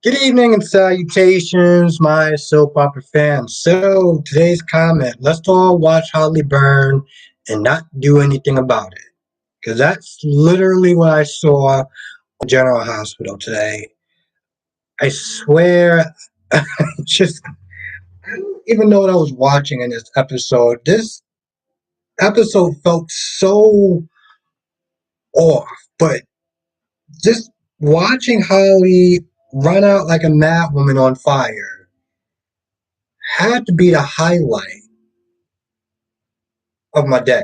Good evening and salutations, my soap opera fans. So, today's comment, let's all watch Holly burn and not do anything about it. Because that's literally what I saw at General Hospital today. I swear, just, I don't even know what I was watching in this episode. This episode felt so off, but just watching Holly run out like a mad woman on fire had to be the highlight of my day.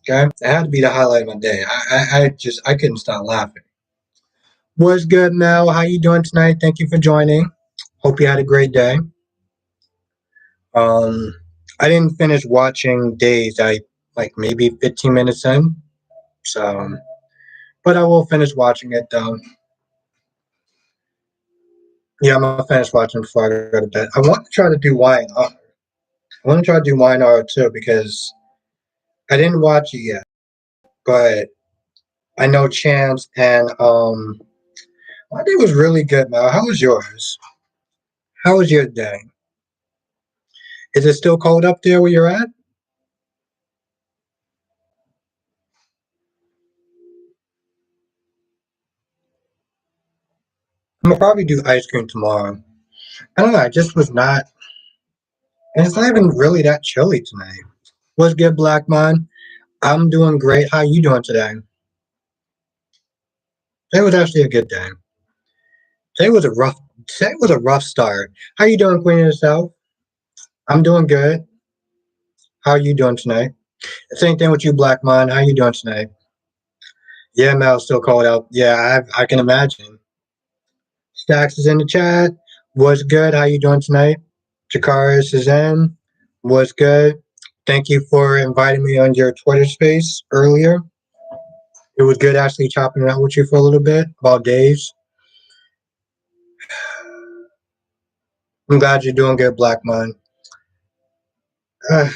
Okay, it had to be the highlight of my day. I couldn't stop laughing. What's good, Mel? How you doing tonight? Thank you for joining. Hope you had a great day. Um, I didn't finish watching Days. I like maybe 15 minutes in. So, but I will finish watching it though. Yeah, I'm gonna finish watching before I go to bed. I want to try to do Y&R. I want to try to do Y&R too because I didn't watch it yet, but I know Chance and my day was really good, Mel. How was yours? How was your day? Is it still cold up there where you're at? I'm gonna probably do ice cream tomorrow. I don't know. I just was not, and it's not even really that chilly tonight. What's good, Black Man? I'm doing great. How you doing today? Today was actually a good day. Today was a rough. Today was a rough start. How you doing, Queen of the South? I'm doing good. How are you doing tonight? Same thing with you, Black Man. How you doing tonight? Yeah, Mel, still cold out. Yeah, I can imagine. Stacks is in the chat. What's good? How you doing tonight? Jakari is in. What's good? Thank you for inviting me on your Twitter space earlier. It was good actually chopping it out with you for a little bit about days. I'm glad you're doing good, Black Man. Uh,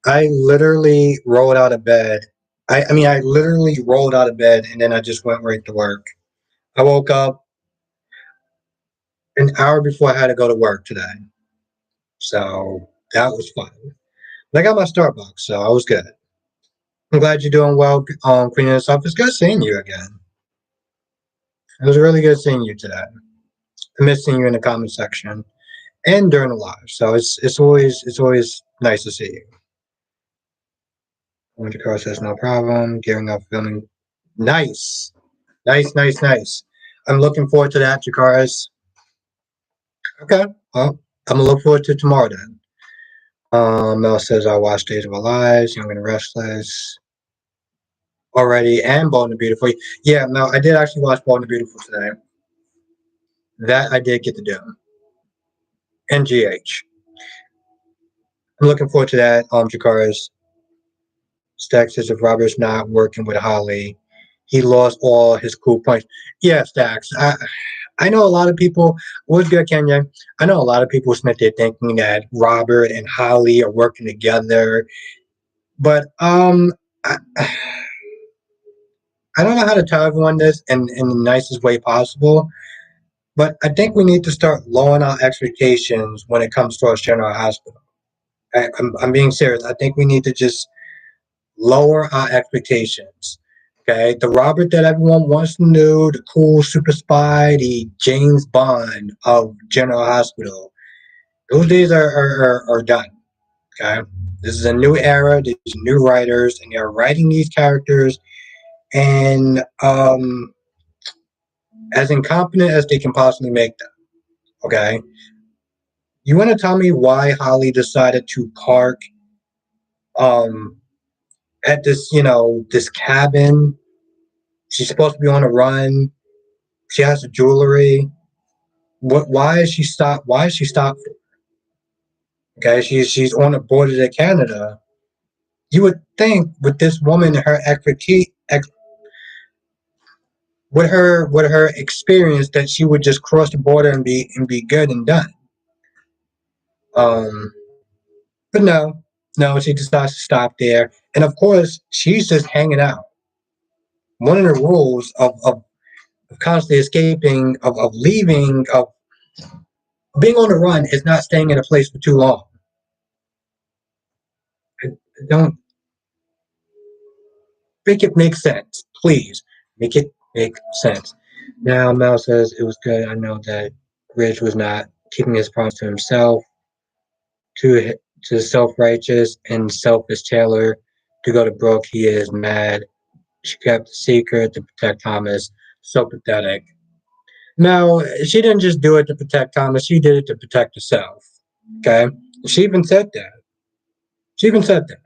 I literally rolled out of bed. I literally rolled out of bed and then I just went right to work. I woke up an hour before I had to go to work today. So that was fun. I got my Starbucks, so I was good. I'm glad you're doing well, Queen of the South. It's good seeing you again. It was really good seeing you today. I miss seeing you in the comment section and during the live. So it's always nice to see you. Winter Car says no problem. Gearing up filming. Nice. Nice, nice, nice. I'm looking forward to that, Jakaris. Okay. Well, I'm gonna look forward to tomorrow then. Mel says I watched Days of Our Lives, Young and Restless already, and Bold and the Beautiful. Yeah, Mel, I did actually watch Bold and the Beautiful today. That I did get to do. NGH. I'm looking forward to that. Jakara's Stacks says if Robert's not working with Holly, he lost all his cool points. Yeah, Stacks. I know a lot of people. What's good, Kenya? I know a lot of people spent there thinking that Robert and Holly are working together, but I, I don't know how to tell everyone this in the nicest way possible. But I think we need to start lowering our expectations when it comes to our general hospital. I'm being serious. I think we need to just lower our expectations. Okay, the Robert that everyone once knew, the cool super spy, the James Bond of General Hospital, those days are done. Okay, this is a new era. These new writers, and they're writing these characters, and as incompetent as they can possibly make them. Okay, you want to tell me why Holly decided to park um at this, this cabin? She's supposed to be on a run. She has the jewelry. What? Why is she stopped? Why is she stopped? Okay, she's on the border to Canada. You would think with this woman, her expertise, with her experience, that she would just cross the border and be good and done. Um, but no, no, she decides to stop there, and of course, she's just hanging out. One of the rules of of constantly escaping, of leaving, of being on the run is not staying in a place for too long. I don't make it make sense. Please make it make sense. Now Mel says it was good. I know that Ridge was not keeping his promise to himself, to self-righteous and selfish Taylor to go to Brooke. He is mad. She kept the secret to protect Thomas. So pathetic. Now, she didn't just do it to protect Thomas, she did it to protect herself. Okay? She even said that. She even said that.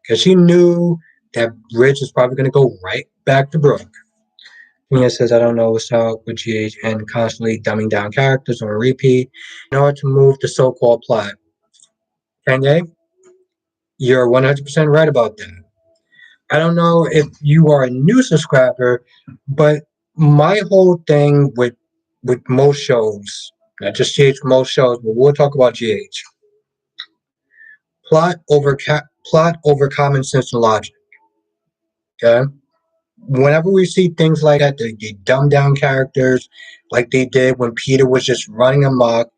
Because she knew that Rich was probably going to go right back to Brooke. Mia says, I don't know what's up with GH and constantly dumbing down characters on repeat in order to move the so called plot. Kanye, you're 100% right about that. I don't know if you are a new subscriber, but my whole thing with most shows, not just GH, most shows, but we'll talk about GH. Plot over common sense and logic. Okay, whenever we see things like that, they dumb down characters, like they did when Peter was just running amok.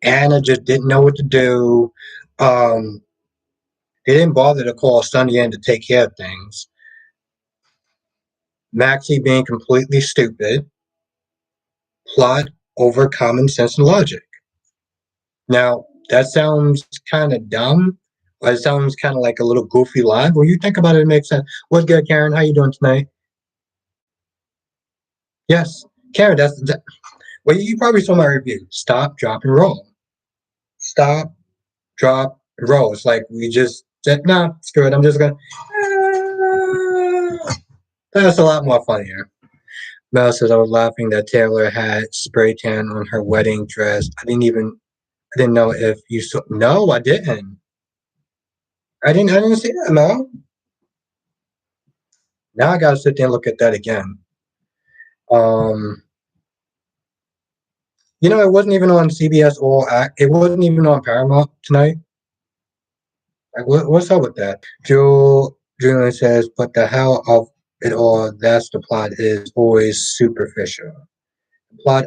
Anna just didn't know what to do. Um, they didn't bother to call Sunny in to take care of things. Maxie being completely stupid. Plot over common sense and logic. Now, that sounds kind of dumb, or it sounds kind of like a little goofy line. When you think about it, it makes sense. What's good, Karen? How you doing tonight? Yes, Karen. Well, you probably saw my review. Stop, drop, and roll. Stop, drop, and roll. It's like we just said, nah, screw it. I'm just gonna. That's a lot more funnier. Mel says I was laughing that Taylor had spray tan on her wedding dress. I didn't know if you saw. No, I didn't. I didn't see that, Mel. Now I gotta sit there and look at that again. Um, it wasn't even on CBS All Act. It wasn't even on Paramount tonight. Like, what's up with that? Julian says, but the hell of it all, that's the plot is always superficial. The plot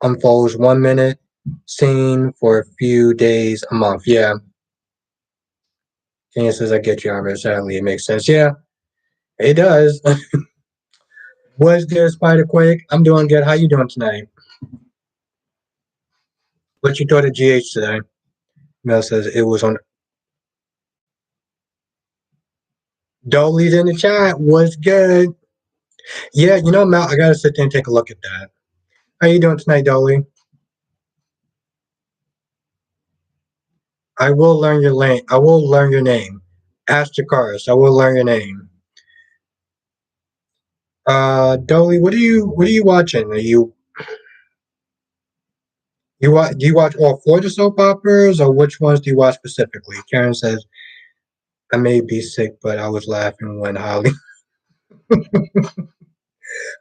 unfolds 1 minute, scene for a few days, a month. Yeah. Kenya says, I get you, Albert. Sadly, it makes sense. Yeah, it does. What's good, Spider Quake? I'm doing good. How you doing tonight? What you thought of GH today? Mel says it was on. Dolly's in the chat. What's good? Yeah, Mel, I gotta sit there and take a look at that. How you doing tonight, Dolly? I will learn your name. I will learn your name. Ask Jakaris. I will learn your name. Dolly, what are you watching? Do you watch all four of the soap operas, or which ones do you watch specifically? Karen says I may be sick, but I was laughing when Holly.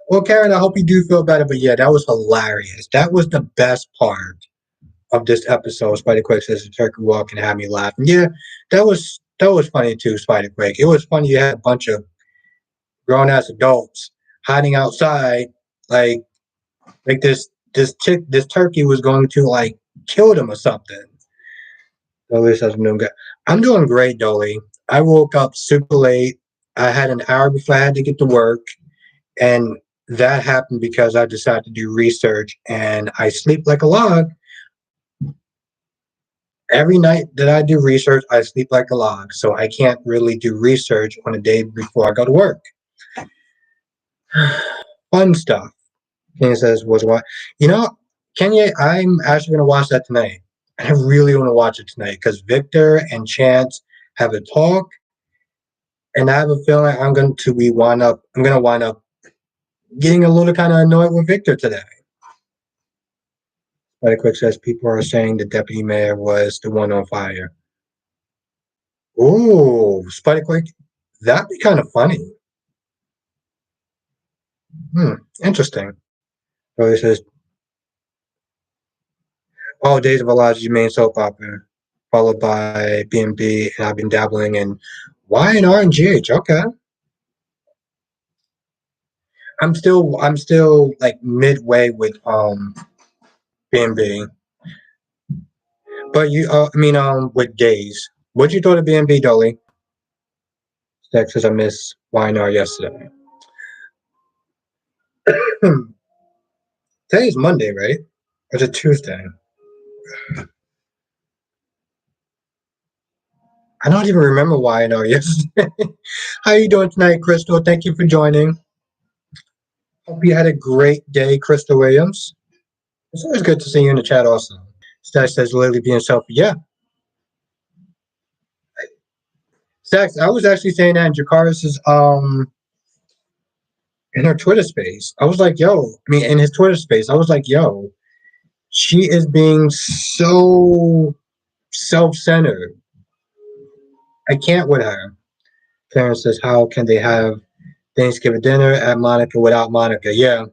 Well, Karen, I hope you do feel better. But yeah, that was hilarious. That was the best part of this episode. Spider Quake says the turkey walk and had me laughing. Yeah, that was funny too, Spider Quake. It was funny you had a bunch of grown ass adults hiding outside, like this turkey was going to like kill them or something. Dolly says I'm doing good. I'm doing great, Dolly. I woke up super late. I had an hour before I had to get to work, and that happened because I decided to do research, and I sleep like a log. Every night that I do research, I sleep like a log, so I can't really do research on a day before I go to work. Fun stuff. Kenya says, was what? You know, Kenya, I'm actually going to watch that tonight. I really want to watch it tonight because Victor and Chance have a talk, and I have a feeling I'm going to wind up getting a little kind of annoyed with Victor today. But quick says people are saying the deputy mayor was the one on fire. Ooh, Spike Quick, that'd be kind of funny. Interesting. So it says, "Oh, Days of Elijah's main soap opera, followed by B&B, and I've been dabbling in Y&R and GH." Okay, I'm still like midway with B&B. But with days. What you thought of B&B, Dolly? That says I missed Y&R yesterday. Today's Monday, right? Or is it Tuesday? I don't even remember Y&R yesterday. How you doing tonight, Crystal? Thank you for joining. Hope you had a great day, Crystal Williams. It's always good to see you in the chat also. Stash says Lily being selfish. Yeah. Stax, I was actually saying that in Jacaris's in her Twitter space. I was like, yo, in his Twitter space, I was like, yo, she is being so self-centered. I can't with her. Clarence says, how can they have Thanksgiving dinner at Monica without Monica? Yeah,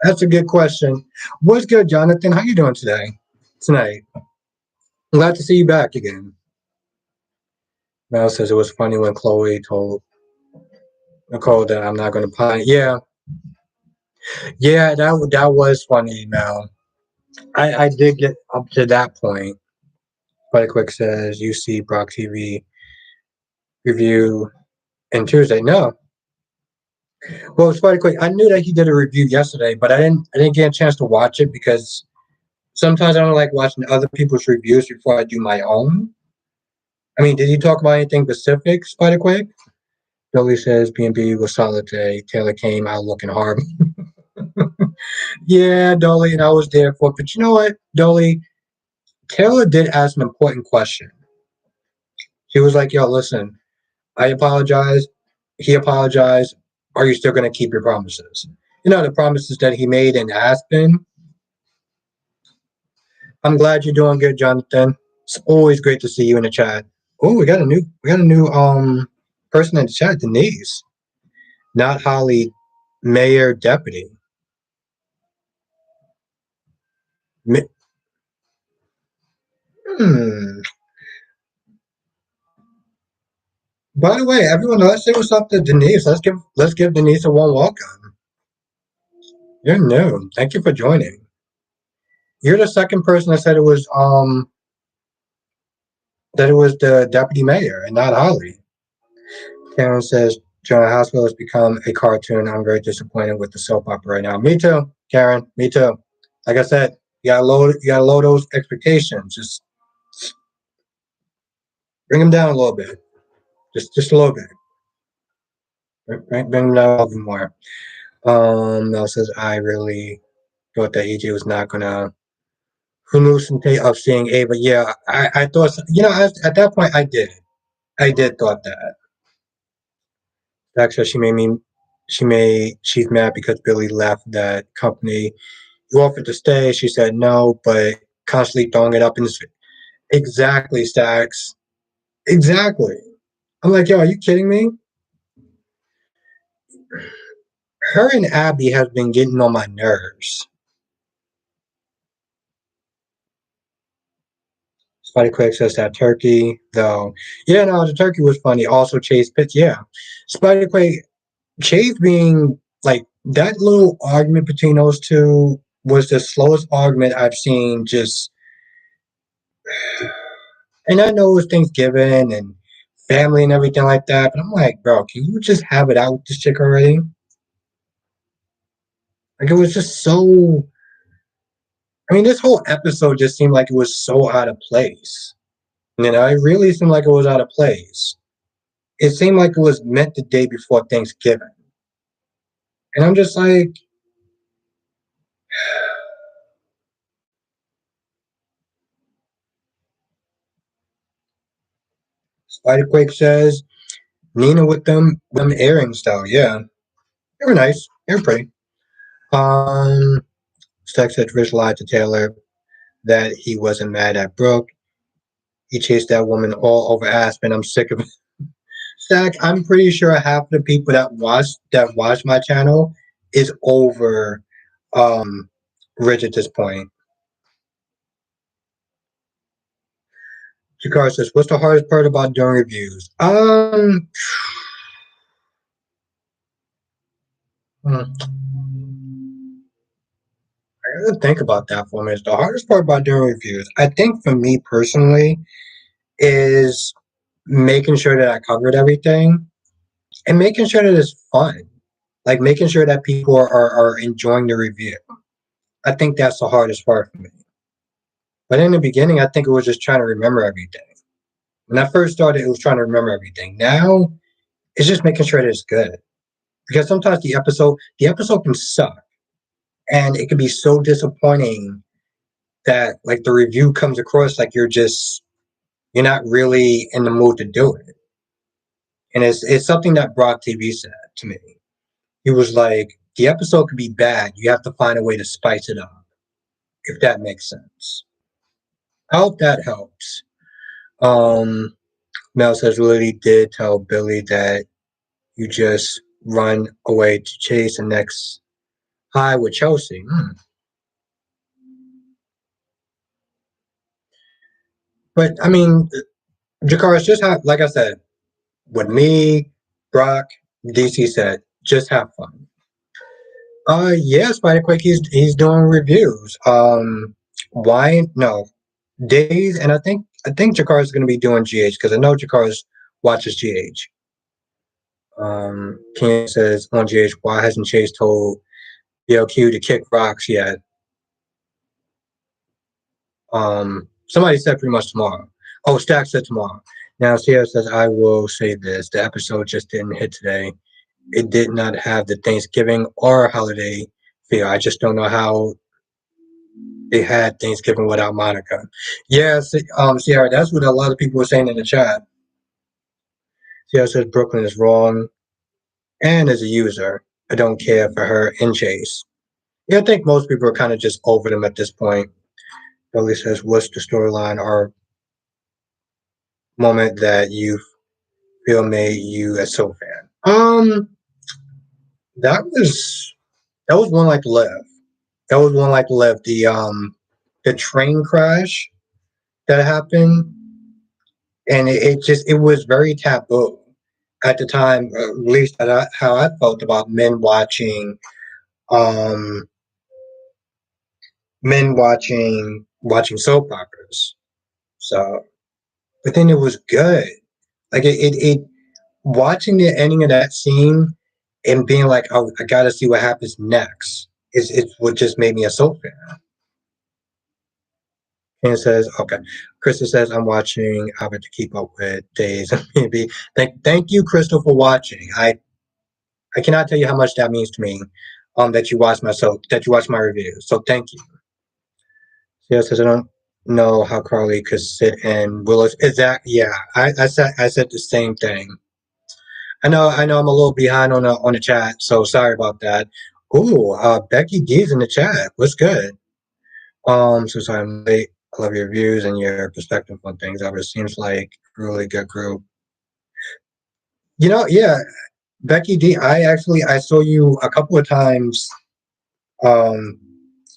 that's a good question. What's good, Jonathan? How you doing tonight? Glad to see you back again. Mel says it was funny when Chloe told Nicole that I'm not going to pine. Yeah, yeah, that was funny, Mel. I did get up to that point. But Quick says you see Brock TV review and Tuesday. No, well, it's quite quick. I knew that he did a review yesterday, but I didn't get a chance to watch it because sometimes I don't like watching other people's reviews before I do my own. Did he talk about anything specific, Spider Quake? Billy says B&B was solid today. Taylor came out looking hard. Yeah, Dolly, and I was there for it. But you know what, Dolly? Taylor did ask an important question. He was like, yo, listen, I apologize. He apologized. Are you still going to keep your promises? The promises that he made in Aspen. I'm glad you're doing good, Jonathan. It's always great to see you in the chat. Oh, we got a new person in the chat, Denise, not Holly, Mayor Deputy. Hmm. By the way, everyone, let's say what's up to Denise. Let's give Denise a warm welcome. You're new. Thank you for joining. You're the second person that said it was the deputy mayor and not Holly. Karen says General Hospital has become a cartoon. I'm very disappointed with the soap opera right now. Me too, Karen. Me too. Like I said, you gotta load those expectations. Just bring them down a little bit. Just a little bit. Bring them down a little bit more. Mel says I really thought that EJ was not gonna hallucinate of seeing Ava. Yeah, I thought at that point I did thought that. Actually, she's mad because Billy left that company. You offered to stay. She said no, but constantly throwing it up in his face. Exactly, Stacks. Exactly. I'm like, yo, are you kidding me? Her and Abby have been getting on my nerves. Spotty Quick says that turkey, though. Yeah, no, the turkey was funny. Also, Chase Pitts, yeah. Spotty Quick, Chase being like that little argument between those two was the slowest argument I've seen. And I know it was Thanksgiving and family and everything like that, but I'm like, bro, can you just have it out with this chick already? Like, it was just so. This whole episode just seemed like it was so out of place. It really seemed like it was out of place. It seemed like it was meant the day before Thanksgiving. And I'm just like, Spiderquake says, Nina with them earrings though, yeah. They were nice. They were pretty. Stack said Rich lied to Taylor that he wasn't mad at Brooke. He chased that woman all over Aspen. I'm sick of it. Stack, I'm pretty sure half the people that watch my channel is over Rich at this point. Jakar says, what's the hardest part about doing reviews? Hmm. I gotta think about that for a minute. The hardest part about doing reviews, I think for me personally, is making sure that I covered everything and making sure that it's fun. Like making sure that people are enjoying the review. I think that's the hardest part for me. But in the beginning, I think it was just trying to remember everything. When I first started, it was trying to remember everything. Now it's just making sure that it's good. Because sometimes the episode can suck. And it can be so disappointing that like the review comes across like you're not really in the mood to do it. And it's something that Brock TV said to me. He was like, the episode could be bad. You have to find a way to spice it up, if that makes sense. I hope that helps. Um, Mel says Lily did tell Billy that you just run away to chase the next high with Chelsea. But I mean, Jakar, just have, like I said, with me, Brock, DC said, just have fun. Yeah, Spider-Quake, he's doing reviews. Why? No, Days, and I think Jakar is going to be doing GH because I know Jakar watches GH. Ken says on GH, why hasn't Chase told BLQ to kick rocks yet? Somebody said pretty much tomorrow. Oh, Stack said tomorrow. Now Sierra says I will say this: the episode just didn't hit today. It did not have the Thanksgiving or holiday feel. I just don't know how they had Thanksgiving without Monica. Yes, Sierra, that's what a lot of people were saying in the chat. Sierra says Brooklyn is wrong and as a user. I don't care for her and Chase. Yeah, I think most people are kind of just over them at this point. Billy says, what's the storyline or moment that you feel made you a so fan? That was one like Liv. That was one like Liv. The train crash that happened, and it was very taboo at the time, at least how I felt about um men watching soap operas. So, but then it was good. Like it watching the ending of that scene and being like, oh, I gotta see what happens next. Is what just made me a soap fan. And says, okay. Crystal says, I'm watching Albert to keep up with Days and maybe thank you, Crystal, for watching. I cannot tell you how much that means to me. That you watch my reviews. So thank you. Yeah, says I don't know how Carly could sit in Willis. Is that yeah? I said the same thing. I know I'm a little behind on the chat, so sorry about that. Ooh, Becky D's in the chat. What's good? So sorry I'm late. I love your views and your perspective on things. It seems like a really good group. Yeah, Becky D. I saw you a couple of times um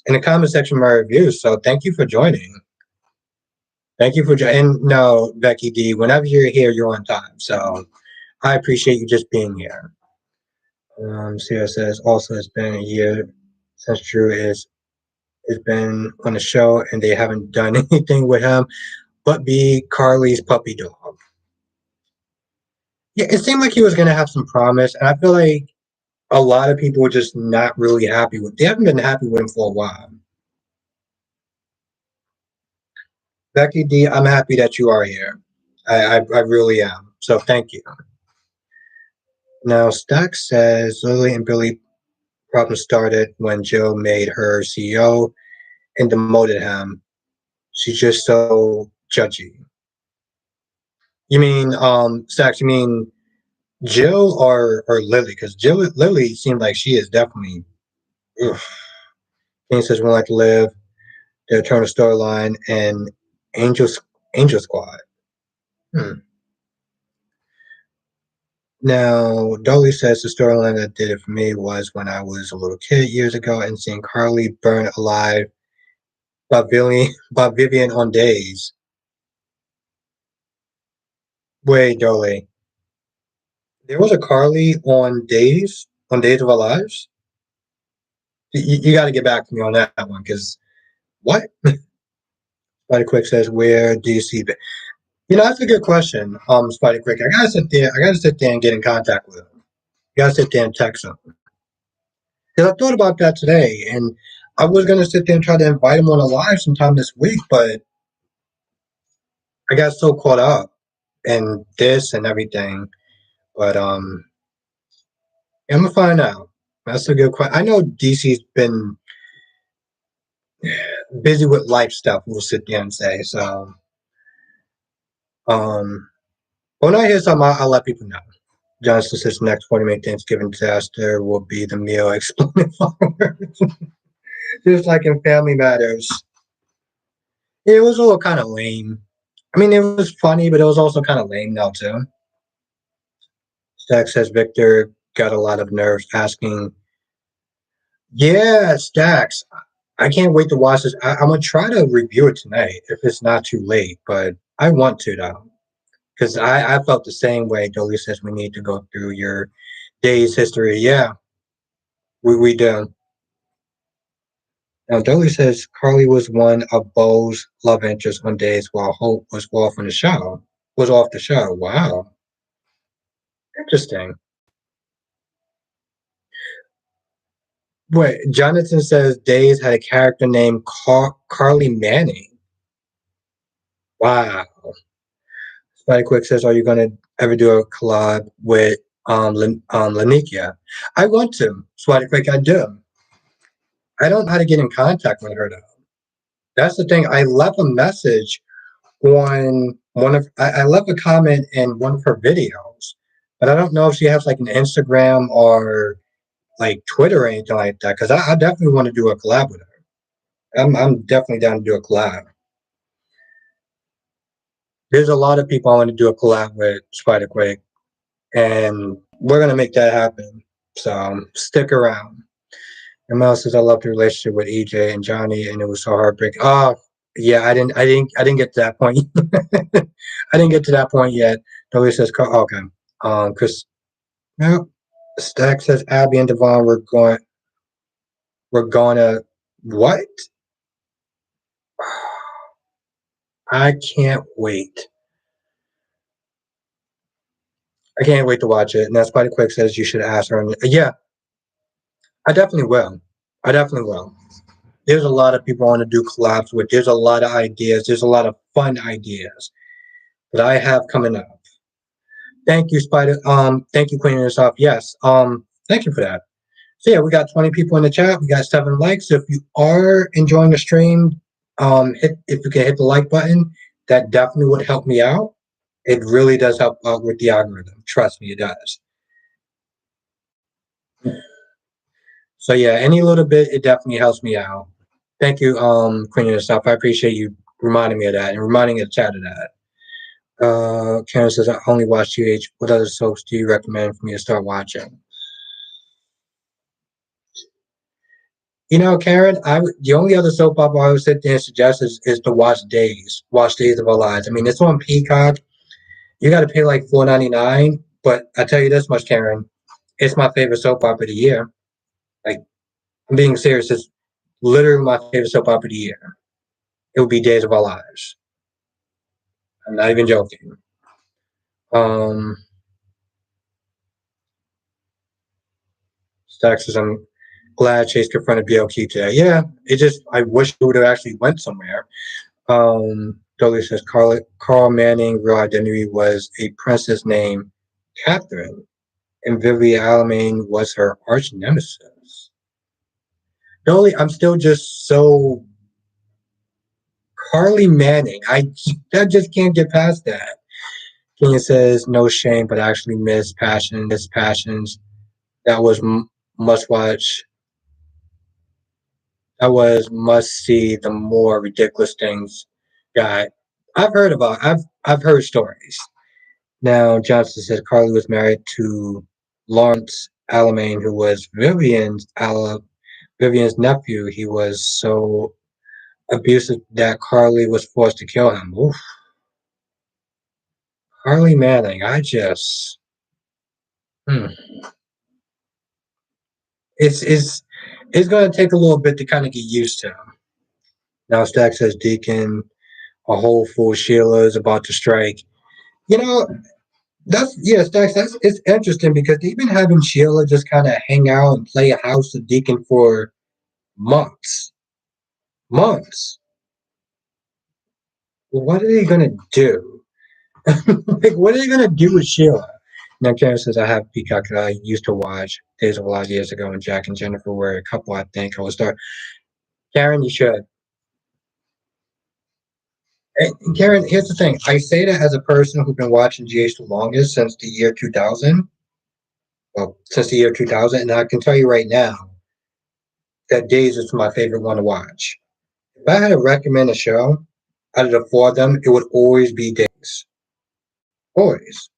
in the comment section of my reviews. So thank you for joining. Thank you for joining. No, Becky D. Whenever you're here, you're on time. So I appreciate you just being here. Sarah says also it's been a year since Drew has been on the show and they haven't done anything with him but be Carly's puppy dog. Yeah, it seemed like he was gonna have some promise, and I feel like a lot of people were just not really happy with. They haven't been happy with him for a while. Becky D, I'm happy that you are here. I really am. So thank you. Now Stack says Lily and Billy problem started when Jill made her CEO and demoted him. She's just so judgy. You mean Stacks? You mean Jill or Lily? Because Lily seemed like she is definitely. Ugh. King says we like to live the Eternal storyline and Angel Angel Squad. Hmm. Now, Dolly says the storyline that did it for me was when I was a little kid years ago and seeing Carly burn alive by Vivian on Days. Wait, Dolly, there was a Carly on Days of Our Lives. You got to get back to me on that one because what? Spider Quick says, where do you see? That's a good question. Spider Quick, I gotta sit there. I gotta sit there and get in contact with him. I gotta sit there and text him because I thought about that today, and I was gonna sit there and try to invite him on a live sometime this week, but I got so caught up in this and everything. But I'm gonna find out. That's a good question. I know DC's been busy with life stuff. We'll sit there and say so. Um, when I hear something, I'll let people know. Johnson says next 40-minute Thanksgiving disaster will be the meal exploding fireworks. Just like in Family Matters. It was a little kind of lame. I mean, it was funny, but it was also kind of lame now, too. Stack says Victor got a lot of nerves asking. Yeah, Stacks. I can't wait to watch this. I'm going to try to review it tonight if it's not too late, but I want to, though. Because I felt the same way. Dolly says we need to go through your day's history. Yeah, we do. Now, Dolly says Carly was one of Bo's love interests on days while Hope was off on the show. Was off the show. Wow, interesting. Wait, Jonathan says Days had a character named Carly Manning. Wow. Spider Quick says, "Are you going to ever do a collab with Lanikia?" I want to. Spider Quick, I do. I don't know how to get in contact with her though. That's the thing. I left a message on one of I left a comment in one of her videos, but I don't know if she has like an Instagram or like Twitter or anything like that. Because I definitely want to do a collab with her. I'm definitely down to do a collab. There's a lot of people I want to do a collab with Spider Quake, and we're gonna make that happen. So stick around. And Mel says I loved the relationship with EJ and Johnny, and it was so heartbreaking. Oh, yeah, I didn't get to that point. I didn't get to that point yet. Nobody says, oh, okay. Chris, no. Stack says Abby and Devon we're gonna, what? I can't wait. I can't wait to watch it. And that's Spider Quick says you should ask her. And yeah, I definitely will. I definitely will. There's a lot of people I want to do collabs with. There's a lot of ideas. There's a lot of fun ideas that I have coming up. Thank you, Spider. Thank you, Queen of Yourself. Yes. Thank you for that. So yeah, we got 20 people in the chat. We got 7 likes. So if you are enjoying the stream, if you can hit the like button, that definitely would help me out. It really does help out with the algorithm. Trust me, it does. So yeah, any little bit, it definitely helps me out. Thank you, Queen of Yourself. I appreciate you reminding me of that and reminding the chat of that. Karen says, I only watch UH. What other soaps do you recommend for me to start watching? Karen, the only other soap opera I would sit there and suggest is to watch Days of Our Lives. I mean, it's on Peacock. You got to pay like $4.99, but I tell you this much, Karen, it's my favorite soap opera of the year. Like, I'm being serious. It's literally my favorite soap opera of the year. It would be Days of Our Lives. I'm not even joking. Um, Stax says, I'm glad Chase confronted BLQ today. Yeah, I wish it would have actually went somewhere. Dolly says Carl Manning real identity was a princess named Catherine, and Vivian Alamain was her arch nemesis. Dolly, I'm still just so Carly Manning. I just can't get past that. Kenya says no shame, but actually miss passions. That was must watch. That was must see the more ridiculous things. Yeah, I've heard stories. Now, Johnson said Carly was married to Lawrence Alamain, who was Vivian's nephew. He was so abusive that Carly was forced to kill him. Oof. Carly Manning, hmm. It's It's gonna take a little bit to kind of get used to. Now Stack says Deacon, a whole full Sheila is about to strike. You know, that's yeah, Stacks. That's it's interesting because they've been having Sheila just kind of hang out and play a house of Deacon for months, months. Well, what are they gonna do? Like, what are they gonna do with Sheila? Now, Karen says I have Peacock that I used to watch days of a lot of years ago when Jack and Jennifer were a couple. I think I would start. Karen, you should. And Karen, here's the thing. I say that as a person who's been watching GH the longest since the year 2000. Well, since the year 2000, and I can tell you right now that Days is my favorite one to watch. If I had to recommend a show out of the four of them, it would always be Days. Always.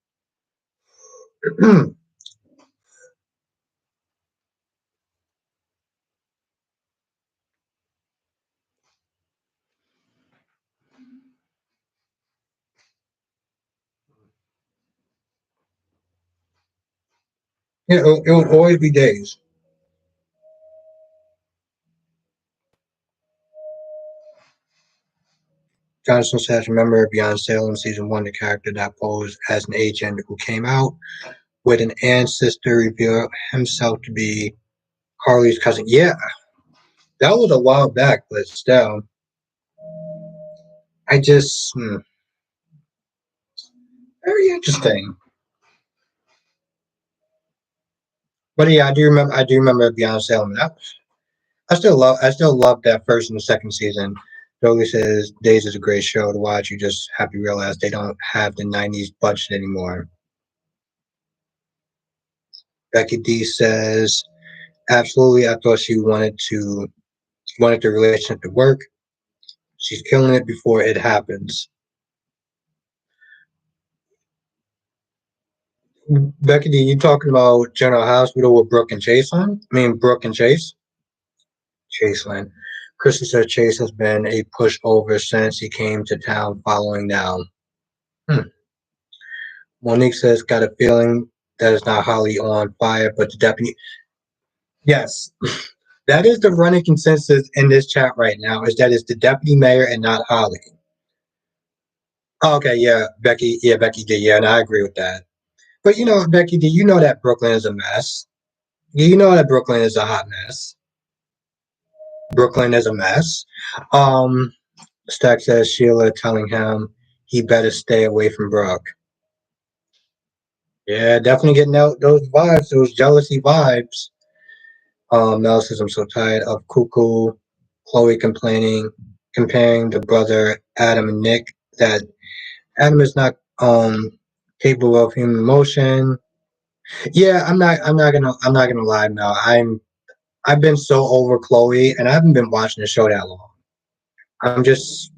Yeah, it would always be Days. Johnson says, remember Beyond Salem season one, the character that posed as an agent who came out with an ancestor revealed himself to be Harley's cousin. Yeah, that was a while back, but still, I just very interesting. But yeah, I do remember Beyond Salem. I still love that first and the second season. Dolly says Days is a great show to watch. You just have to realize they don't have the '90s budget anymore. Becky D says absolutely. I thought she wanted the relationship to work. She's killing it before it happens. Becky D, you talking about General Hospital with Brooke and Chase on? I mean Brooke and Chase? Chaseland. Chrissy said Chase has been a pushover since he came to town following down. Hmm. Monique says, got a feeling that it's not Holly on fire, but the deputy. Yes, that is the running consensus in this chat right now, is that it's the deputy mayor and not Holly. Oh, okay, yeah, Becky. Yeah, Becky did. Yeah, and I agree with that. But you know, Becky, do you know that Brooklyn is a mess? You know that Brooklyn is a hot mess. Brooklyn is a mess. Um, Stack says Sheila telling him he better stay away from Brooke. Yeah, definitely getting out those vibes, those jealousy vibes. Mel says I'm so tired of Cuckoo, Chloe complaining, comparing the brother Adam and Nick that Adam is not capable of human emotion. Yeah, I'm not gonna lie, Mel. I've been so over Chloe, and I haven't been watching the show that long. I'm just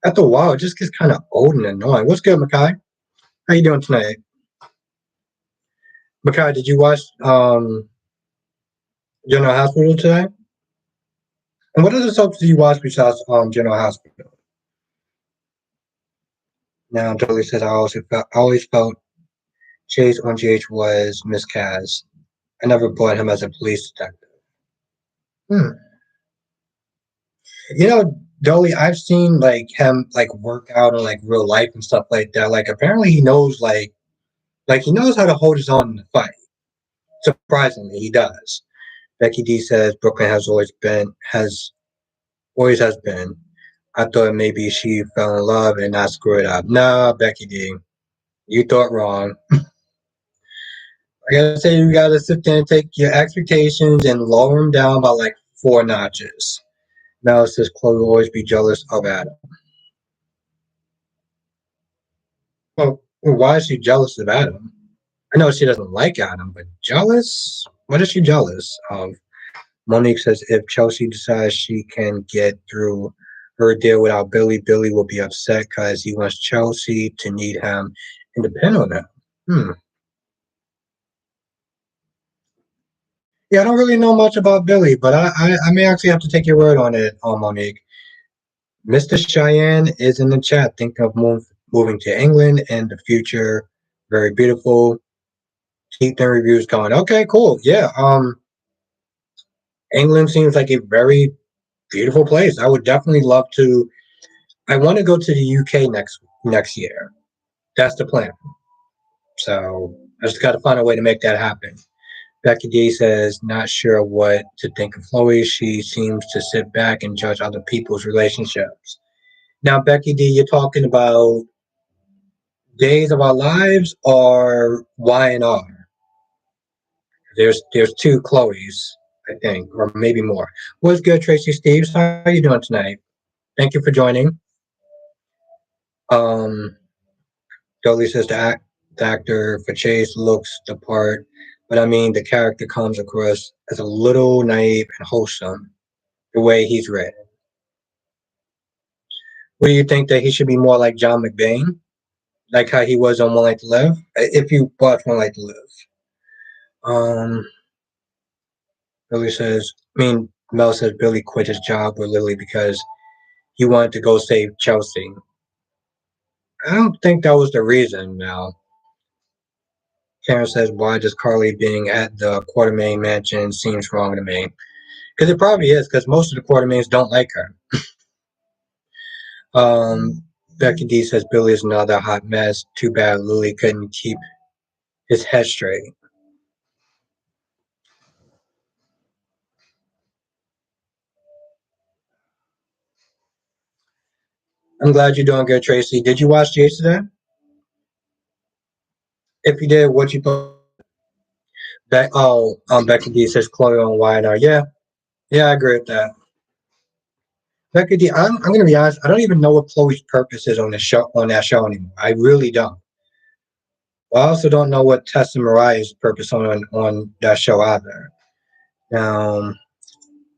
after a while, it just gets kind of old and annoying. What's good, Makai? How you doing tonight? Makai, did you watch General Hospital today? And what other soaps do you watch besides General Hospital? Now, Dolly says I always felt Chase on GH was miscast. I never bought him as a police detective. Hmm. You know, Dolly, I've seen like him like work out in like real life and stuff like that. Like apparently he knows like he knows how to hold his own in the fight. Surprisingly, he does. Becky D says Brooklyn has always has been. I thought maybe she fell in love and not screw it up. Nah, Becky D, you thought wrong. Like I say, you gotta sit there and take your expectations and lower them down by like four notches. Now it says Chloe will always be jealous of Adam. Well, why is she jealous of Adam? I know she doesn't like Adam, but jealous? What is she jealous of? Monique says if Chelsea decides she can get through her deal without Billy, Billy will be upset because he wants Chelsea to need him and depend on him. Hmm. Yeah, I don't really know much about Billy, but I may actually have to take your word on it, Monique. Mr. Cheyenne is in the chat. Think of moving to England in the future. Very beautiful. Keep the reviews going. Okay, cool. Yeah. England seems like a very beautiful place. I would definitely love to. I want to go to the UK next year. That's the plan. So I just got to find a way to make that happen. Becky D says, not sure what to think of Chloe. She seems to sit back and judge other people's relationships. Now, Becky D, you're talking about Days of Our Lives or Y&R? There's two Chloes, I think, or maybe more. What's good, Tracy Steves? How are you doing tonight? Thank you for joining. Um, Dolly says the actor for Chase looks the part, but I mean the character comes across as a little naive and wholesome the way he's written. What do you think that he should be more like John McBain, like how he was on One Life to Live? If you watch One Life to Live, um, Billy says. I mean, Mel says Billy quit his job with Lily because he wanted to go save Chelsea. I don't think that was the reason. Now, Karen says, "Why does Carly being at the Quartermain mansion seems wrong to me?" Because it probably is. Because most of the Quartermains don't like her. Becky D says Billy is another hot mess. Too bad Lily couldn't keep his head straight. I'm glad you're doing good, Tracy. Did you watch yesterday? If you did, what you thought? Becky D says Chloe on Y&R. Yeah, yeah, I agree with that. Becky D, I'm gonna be honest. I don't even know what Chloe's purpose is on that show anymore. I really don't. I also don't know what Tessa Mariah's purpose on that show either. Um,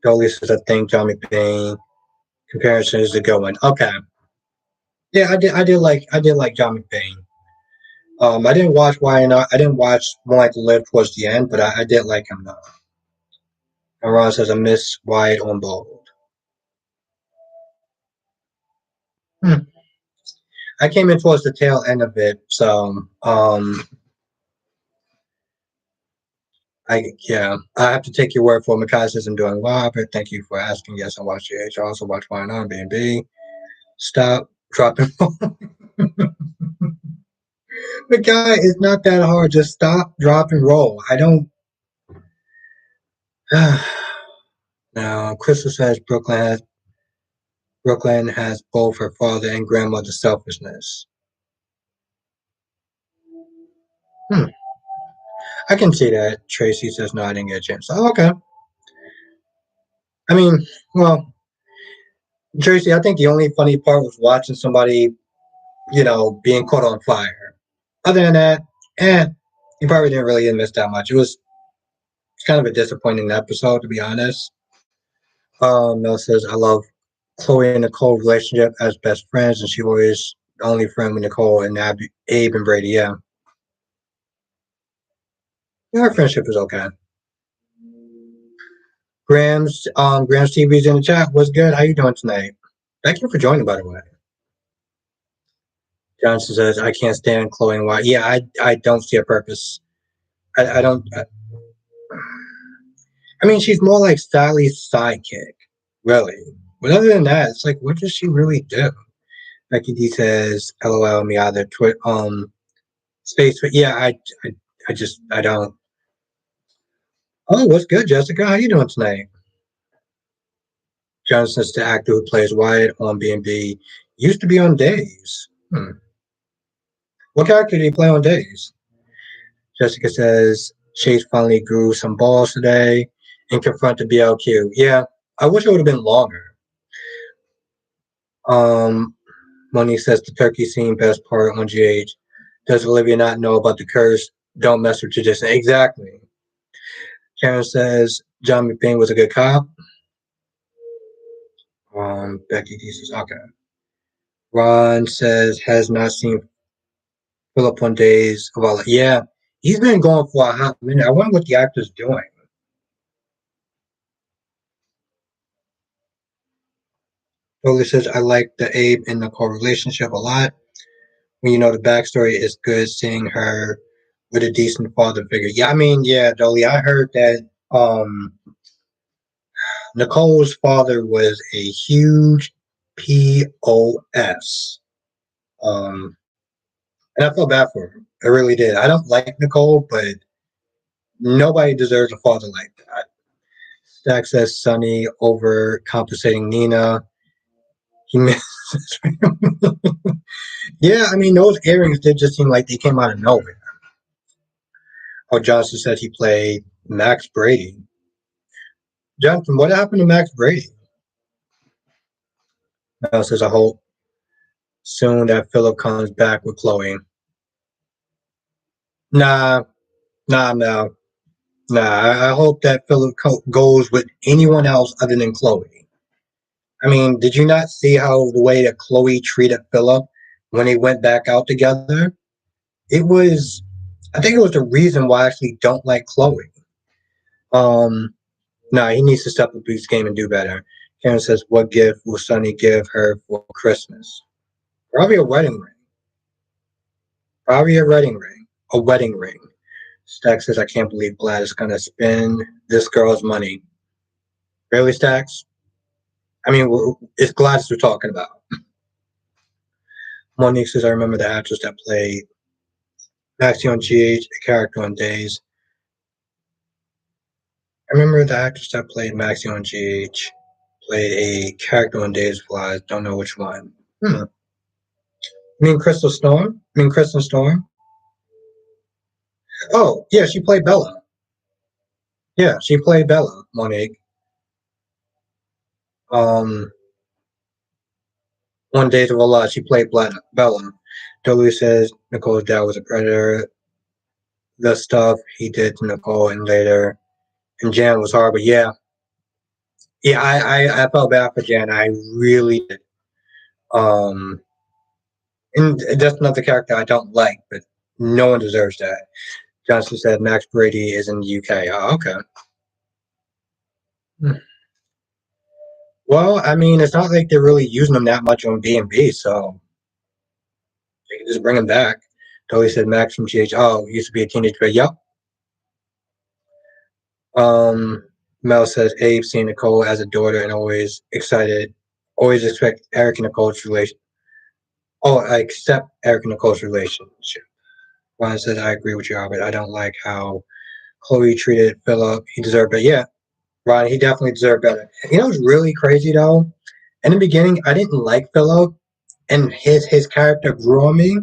Dolly says I think John McBain comparison is a good one. Okay, yeah, I did like John McBain. I didn't watch Y&R. I didn't watch More Like to Live towards the end, but I did like him though. And Ron says I miss Wyatt on Bold. Hmm. I came in towards the tail end of it, so I have to take your word for it. Makai says I'm doing well, but thank you for asking. Yes, I watch GH. I also watch Y&R, B&B. Stop dropping. Makai, it's not that hard. Just stop, drop, and roll. I don't. Now, Crystal says Brooklyn has both her father and grandmother's selfishness. Hmm. I can see that. Tracy says no, I didn't get a chance. Oh, okay. I mean, well, Tracy, I think the only funny part was watching somebody, being caught on fire. Other than that, you probably didn't really miss that much. It was kind of a disappointing episode, to be honest. Mel says, I love Chloe and Nicole relationship as best friends, and she always the only friend with Nicole and Abe and Brady. Yeah. Yeah, our friendship is okay. Graham's TV's in the chat. What's good? How you doing tonight? Thank you for joining, by the way. Johnson says, I can't stand Chloe and White. Yeah, I don't see a purpose. I don't. I mean, she's more like Sally's sidekick, really. But other than that, it's like, what does she really do? Becky D says, "LOL, me either." Space. Yeah, I don't. Oh, what's good, Jessica? How you doing tonight? Johnson's the actor who plays Wyatt on B&B. Used to be on Days. What character did he play on Days? Jessica says Chase finally grew some balls today and confronted BLQ. Yeah, I wish it would have been longer. Um, Money says the turkey scene best part on GH. Does Olivia not know about the curse? Don't mess with tradition. Exactly. Karen says John McBain was a good cop. Becky D says okay. Ron says has not seen Philip on Days of All. Yeah, he's been going for a hot minute. I wonder what the actor's doing. Totally says I like the Abe and Nicole relationship a lot. When you know the backstory, it's good seeing her with a decent father figure. Yeah, I mean, yeah, Dolly, I heard that. Nicole's father was a huge POS. Um, and I felt bad for her. I really did. I don't like Nicole, but nobody deserves a father like that. Stack says Sonny overcompensating Nina. He misses. Yeah, I mean, those earrings did just seem like they came out of nowhere. Oh, Johnson said he played Max Brady. Jonathan, what happened to Max Brady? Mel says, I hope soon that Philip comes back with Chloe. Nah, nah, Mel. Nah, I hope that Philip goes with anyone else other than Chloe. I mean, did you not see how the way that Chloe treated Philip when they went back out together? It was, I think it was the reason why I actually don't like Chloe. Um, nah, he needs to step up his game and do better. Karen says, what gift will Sonny give her for Christmas? Probably a wedding ring. Probably a wedding ring. A wedding ring. Stax says, I can't believe Gladys is going to spend this girl's money. Really, Stax? I mean, it's Gladys we're talking about. Monique says, I remember the actress that played Maxie on GH, a character on Days. I remember the actress that played Maxie on GH played a character on Days of Lies. Don't know which one. You mean Crystal Storm? I mean Kristen Storm? Oh, yeah, she played Bella. Yeah, she played Bella, Monique. Um, on Days of a Lot, she played Bella. Dolly says Nicole's dad was a predator. The stuff he did to Nicole and later and Jan was horrible. Yeah, yeah, I felt bad for Jan. I really did. Um, and that's another character I don't like, but no one deserves that. Johnson said Max Brady is in the UK. Oh, okay. Well, I mean, it's not like they're really using them that much on B&B, so they can just bring him back. Dolly said Max from GH. Oh, he used to be a teenager. But yep. Mel says Abe seeing Nicole as a daughter and always excited, always expect Eric and Nicole's relation. Oh, I accept Eric and Nicole's relationship. Ron says I agree with you, Albert. I don't like how Chloe treated Philip. He deserved it. Yeah, Ron, he definitely deserved better. You know what's really crazy though? In the beginning, I didn't like Philip, and his character grew on me.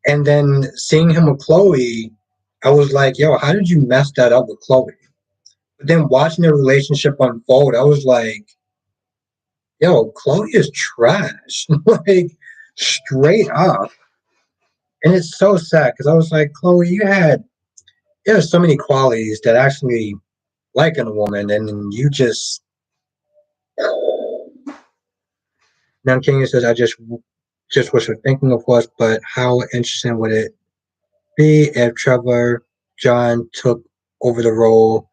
And then seeing him with Chloe, I was like, yo, how did you mess that up with Chloe? But then watching the relationship unfold, I was like, yo, Chloe is trash. Like, straight up. And it's so sad because I was like, Chloe, you have so many qualities that actually like in a woman, and you just. Now King says, I just was thinking, of course, but how interesting would it be if Trevor John took over the role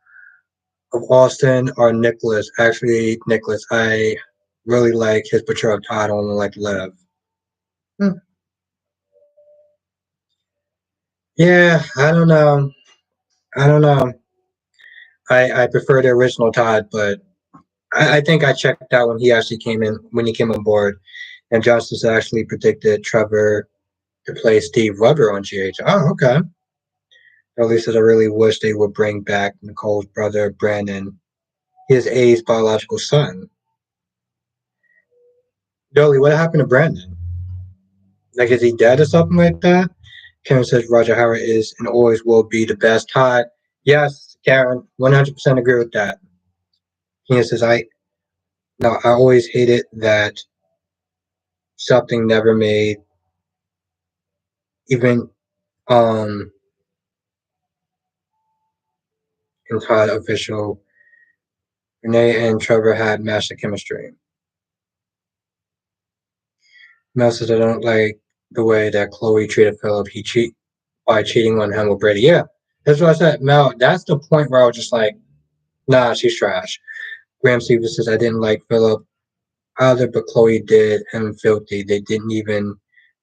of Austin or Nicholas? Actually, Nicholas, I really like his portrayal of Todd, only like Lev. Hmm. Yeah, I don't know. I don't know. I prefer the original Todd, but I think I checked out when he actually came in when he came on board, and Justice actually predicted Trevor to play Steve Rudder on GH. Oh, okay. At least I really wish they would bring back Nicole's brother Brandon, his A's biological son. Dolly, what happened to Brandon? Like, is he dead or something like that? Karen says Roger Howard is and always will be the best. Todd, yes, Karen, 100% agree with that. Karen says I always hated that something never made even in Todd official. Renee and Trevor had master chemistry. Mel says I don't like the way that Chloe treated Philip. He by cheating on him with Brady. Yeah, that's what I said. Mel, that's the point where I was just like, nah, she's trash. Graham Stevens says I didn't like Philip either, but Chloe did him filthy. They didn't even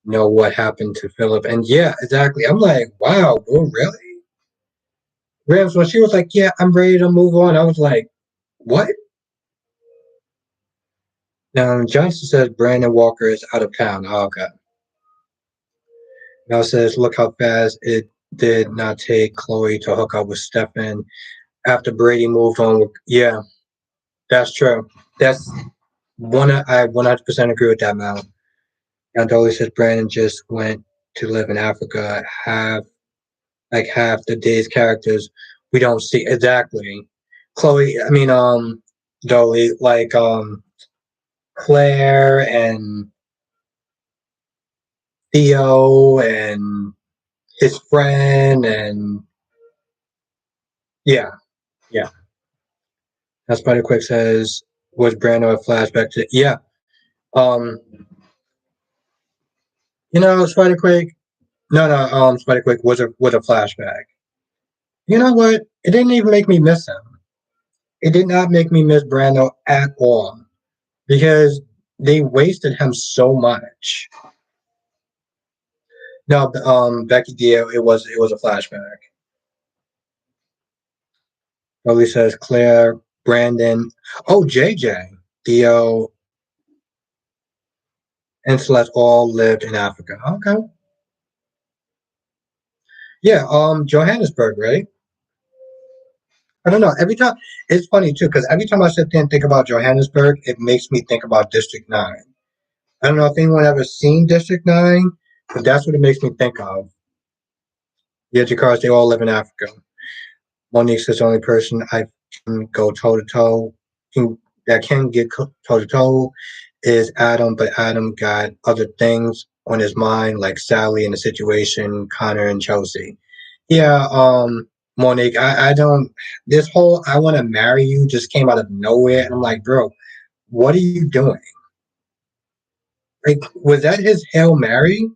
know what happened to Philip. And yeah, exactly. I'm like, wow, bro, really? Grams, when she was like, yeah, I'm ready to move on, I was like, What? Now Johnson says Brandon Walker is out of town. Oh, okay. Now says, look how fast it did not take Chloe to hook up with Stefan after Brady moved on. Yeah, that's true. That's I 100% agree with that, Mal. And Dolly says Brandon just went to live in Africa. Half the day's characters we don't see exactly. Chloe, I mean, Dolly, Claire and Theo and his friend, and yeah, yeah. Now Spider Quick says, was Brando a flashback to? Yeah. Um, Spider Quick. No, no. Spider Quick was a flashback. You know what? It didn't even make me miss him. It did not make me miss Brando at all because they wasted him so much. No, Becky Dio. It was a flashback. Rolly says Claire, Brandon, oh JJ, Theo, and Celeste all lived in Africa. Okay. Yeah, Johannesburg, right? I don't know. Every time it's funny too, because every time I sit there and think about Johannesburg, it makes me think about District 9. I don't know if anyone ever seen District 9, but that's what it makes me think of. Yeah, Jakarta, they all live in Africa. Monique's the only person I can go toe to toe, that can get toe to toe is Adam, but Adam got other things on his mind, like Sally in the situation, Connor and Chelsea. Yeah, Monique, I don't. This whole "I want to marry you" just came out of nowhere, and I'm like, bro, what are you doing? Like, was that his Hail Mary?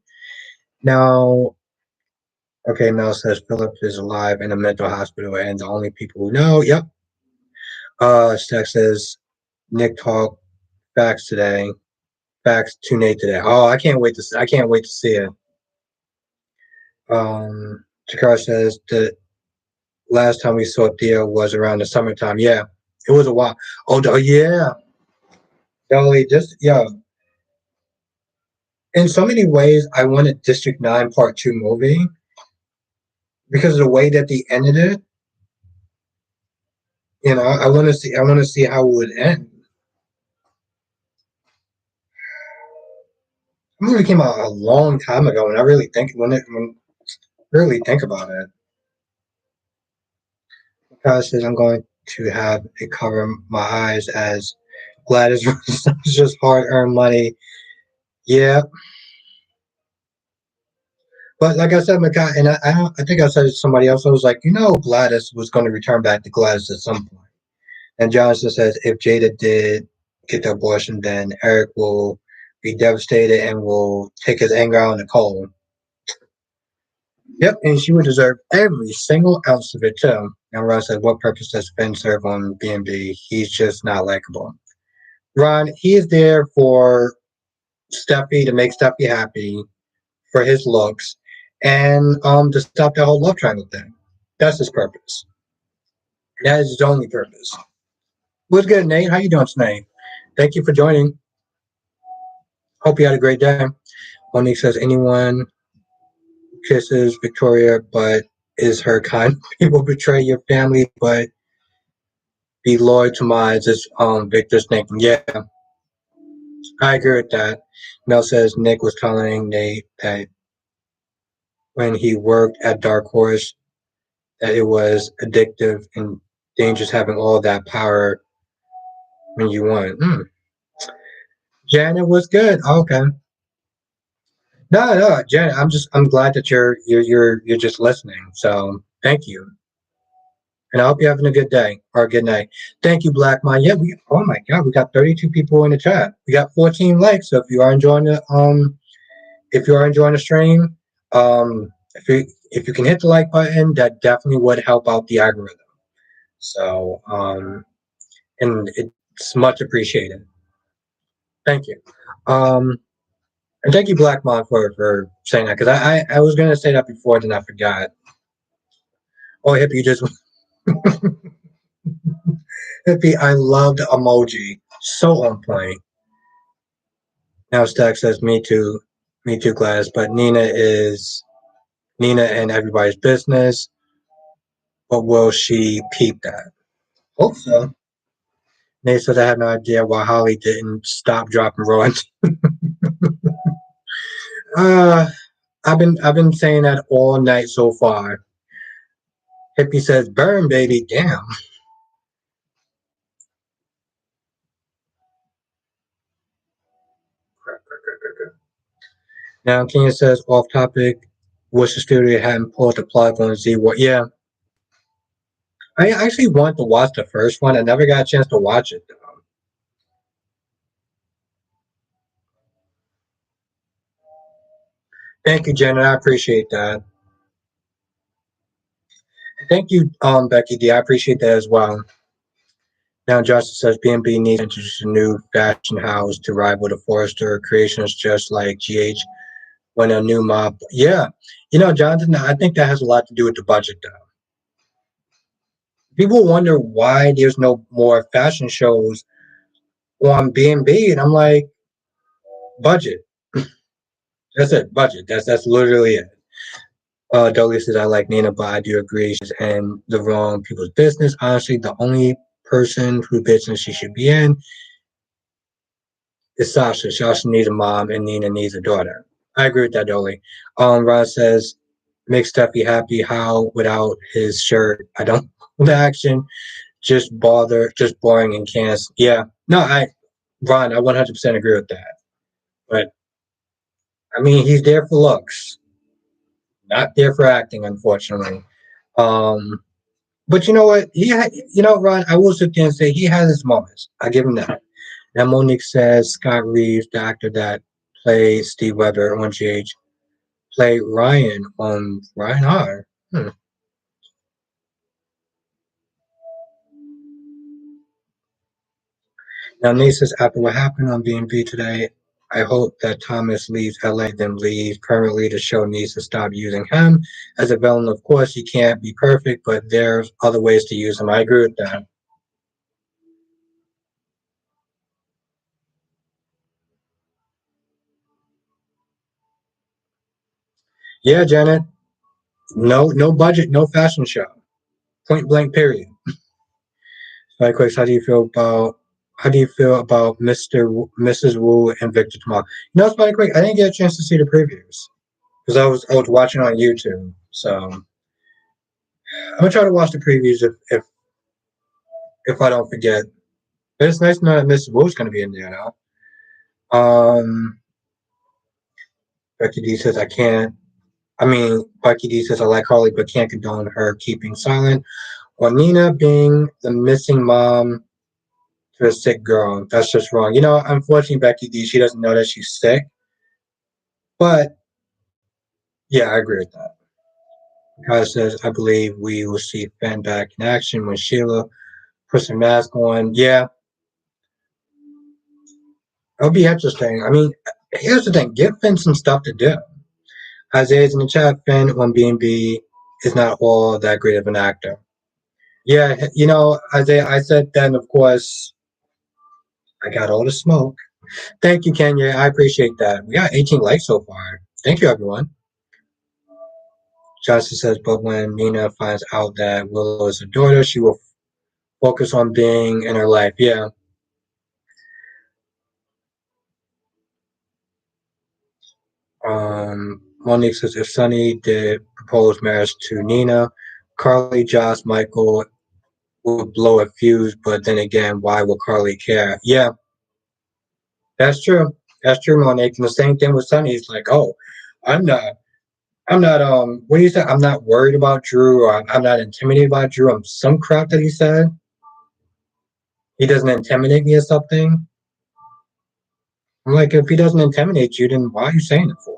Now, okay, Mel says Philip is alive in a mental hospital, and the only people who know, yep. Stack says Nick talked facts today. Facts to Nate today. Oh, I can't wait to see it. Jakar says the last time we saw Theo was around the summertime. Yeah, it was a while. Oh, yeah. Dolly, just yeah. In so many ways, I wanted District 9 Part 2 movie because of the way that they ended it. I want to see how it would end. The movie came out a long time ago, and I really think when really think about it. Because says I'm going to have it cover my eyes as Gladys it's just hard earned money. Yeah, but like I said, Makai, and I think I said it to somebody else. I was like, Gladys was going to return back to Gladys at some point. And Jonathan says if Jada did get the abortion, then Eric will be devastated and will take his anger out on Nicole. Yep, and she would deserve every single ounce of it too. And Ron said, "What purpose does Finn serve on B&B? He's just not likable." Ron, he is there for Steffi to make Steffi happy for his looks, and to stop that whole love triangle thing. That's his purpose. That is his only purpose. What's good, Nate? How you doing tonight? Thank you for joining. Hope you had a great day. Monique says anyone kisses Victoria, but is her kind. People betray your family, but be loyal to mine. Is Victor's thinking? Yeah, I agree with that. Mel says Nick was telling Nate that when he worked at Dark Horse, that it was addictive and dangerous having all that power when you want. Janet was good. Okay. No, no, Janet. I'm glad that you're just listening. So thank you, and I hope you're having a good day or a good night. Thank you, Black Mind. Yeah, oh my God, we got 32 people in the chat. We got 14 likes. So if you are enjoying the stream, if you can hit the like button, that definitely would help out the algorithm. So and it's much appreciated. Thank you. Um, and thank you, Black Mon, for saying that because I was gonna say that before, then I forgot. Oh, Hip, you just Hippie, I love the emoji. So on point. Now Stack says, me too, Glass. But Nina and everybody's business. But will she peep that? Hope so. Nate says, I have no idea why Holly didn't stop dropping runs. Uh, I've been saying that all night so far. Hippie says, burn, baby. Damn. Now, Kenya says, off topic, wish the studio hadn't pulled the plug on Z War. Yeah, I actually want to watch the first one. I never got a chance to watch it, though. Thank you, Janet. I appreciate that. Thank you, Becky D. I appreciate that as well. Now, Justin says B&B needs to introduce a new fashion house to rival the Forrester creations, just like GH when a new mob. Yeah, Jonathan, I think that has a lot to do with the budget, though. People wonder why there's no more fashion shows on B&B, and I'm like, budget. That's it, budget. That's literally it. Dolly says, I like Nina, but I do agree she's in the wrong people's business. Honestly, the only person whose business she should be in is Sasha. Sasha needs a mom and Nina needs a daughter. I agree with that, Dolly. Ron says, make Steffi happy. How without his shirt? I don't the action. Just boring and can't. Yeah. No, Ron, I 100% agree with that. But I mean, he's there for looks, not there for acting, unfortunately. Um, But you know what? Ron, I will sit there and say he has his moments. I give him that. Now, Monique says Scott Reeves, the actor that played Steve Weber on GH, played Ryan on Ryan R. Hmm. Now, Nate says, after what happened on B&B today, I hope that Thomas leaves LA, then leaves permanently. The show needs to stop using him as a villain. Of course, he can't be perfect, but there's other ways to use him. I agree with that. Yeah, Janet. No, no budget, no fashion show. Point blank. Period. Likewise, how do you feel about Mrs. Wu and Victor Tomorrow? It's funny quick. I didn't get a chance to see the previews because I was watching on YouTube. So I'm gonna try to watch the previews if I don't forget. But it's nice to know that Mrs. Wu's gonna be in there now. Becky D says I can't. I mean, Becky D says I like Harley, but can't condone her keeping silent. Or Nina being the missing mom to a sick girl. That's just wrong. Unfortunately, Becky D, she doesn't know that she's sick. But yeah, I agree with that. Kyle says, I believe we will see Finn back in action when Sheila puts her mask on. Yeah, it'll be interesting. I mean, here's the thing: give Finn some stuff to do. Isaiah's in the chat. Finn on B&B is not all that great of an actor. Yeah, Isaiah. I said then, of course, I got all the smoke. Thank you, Kenya. I appreciate that. We got 18 likes so far. Thank you, everyone. Johnson says, but when Nina finds out that Willow is a daughter, she will focus on being in her life. Yeah. Monique says, if Sonny did propose marriage to Nina, Carly, Josh, Michael would blow a fuse, but then again, why would Carly care? Yeah, that's true. That's true, Monique. And the same thing with Sonny. He's like, oh, I'm not, what do you say? I'm not worried about Drew or I'm not intimidated by Drew. Some crap that he said. He doesn't intimidate me or something. I'm like, if he doesn't intimidate you, then why are you saying it for?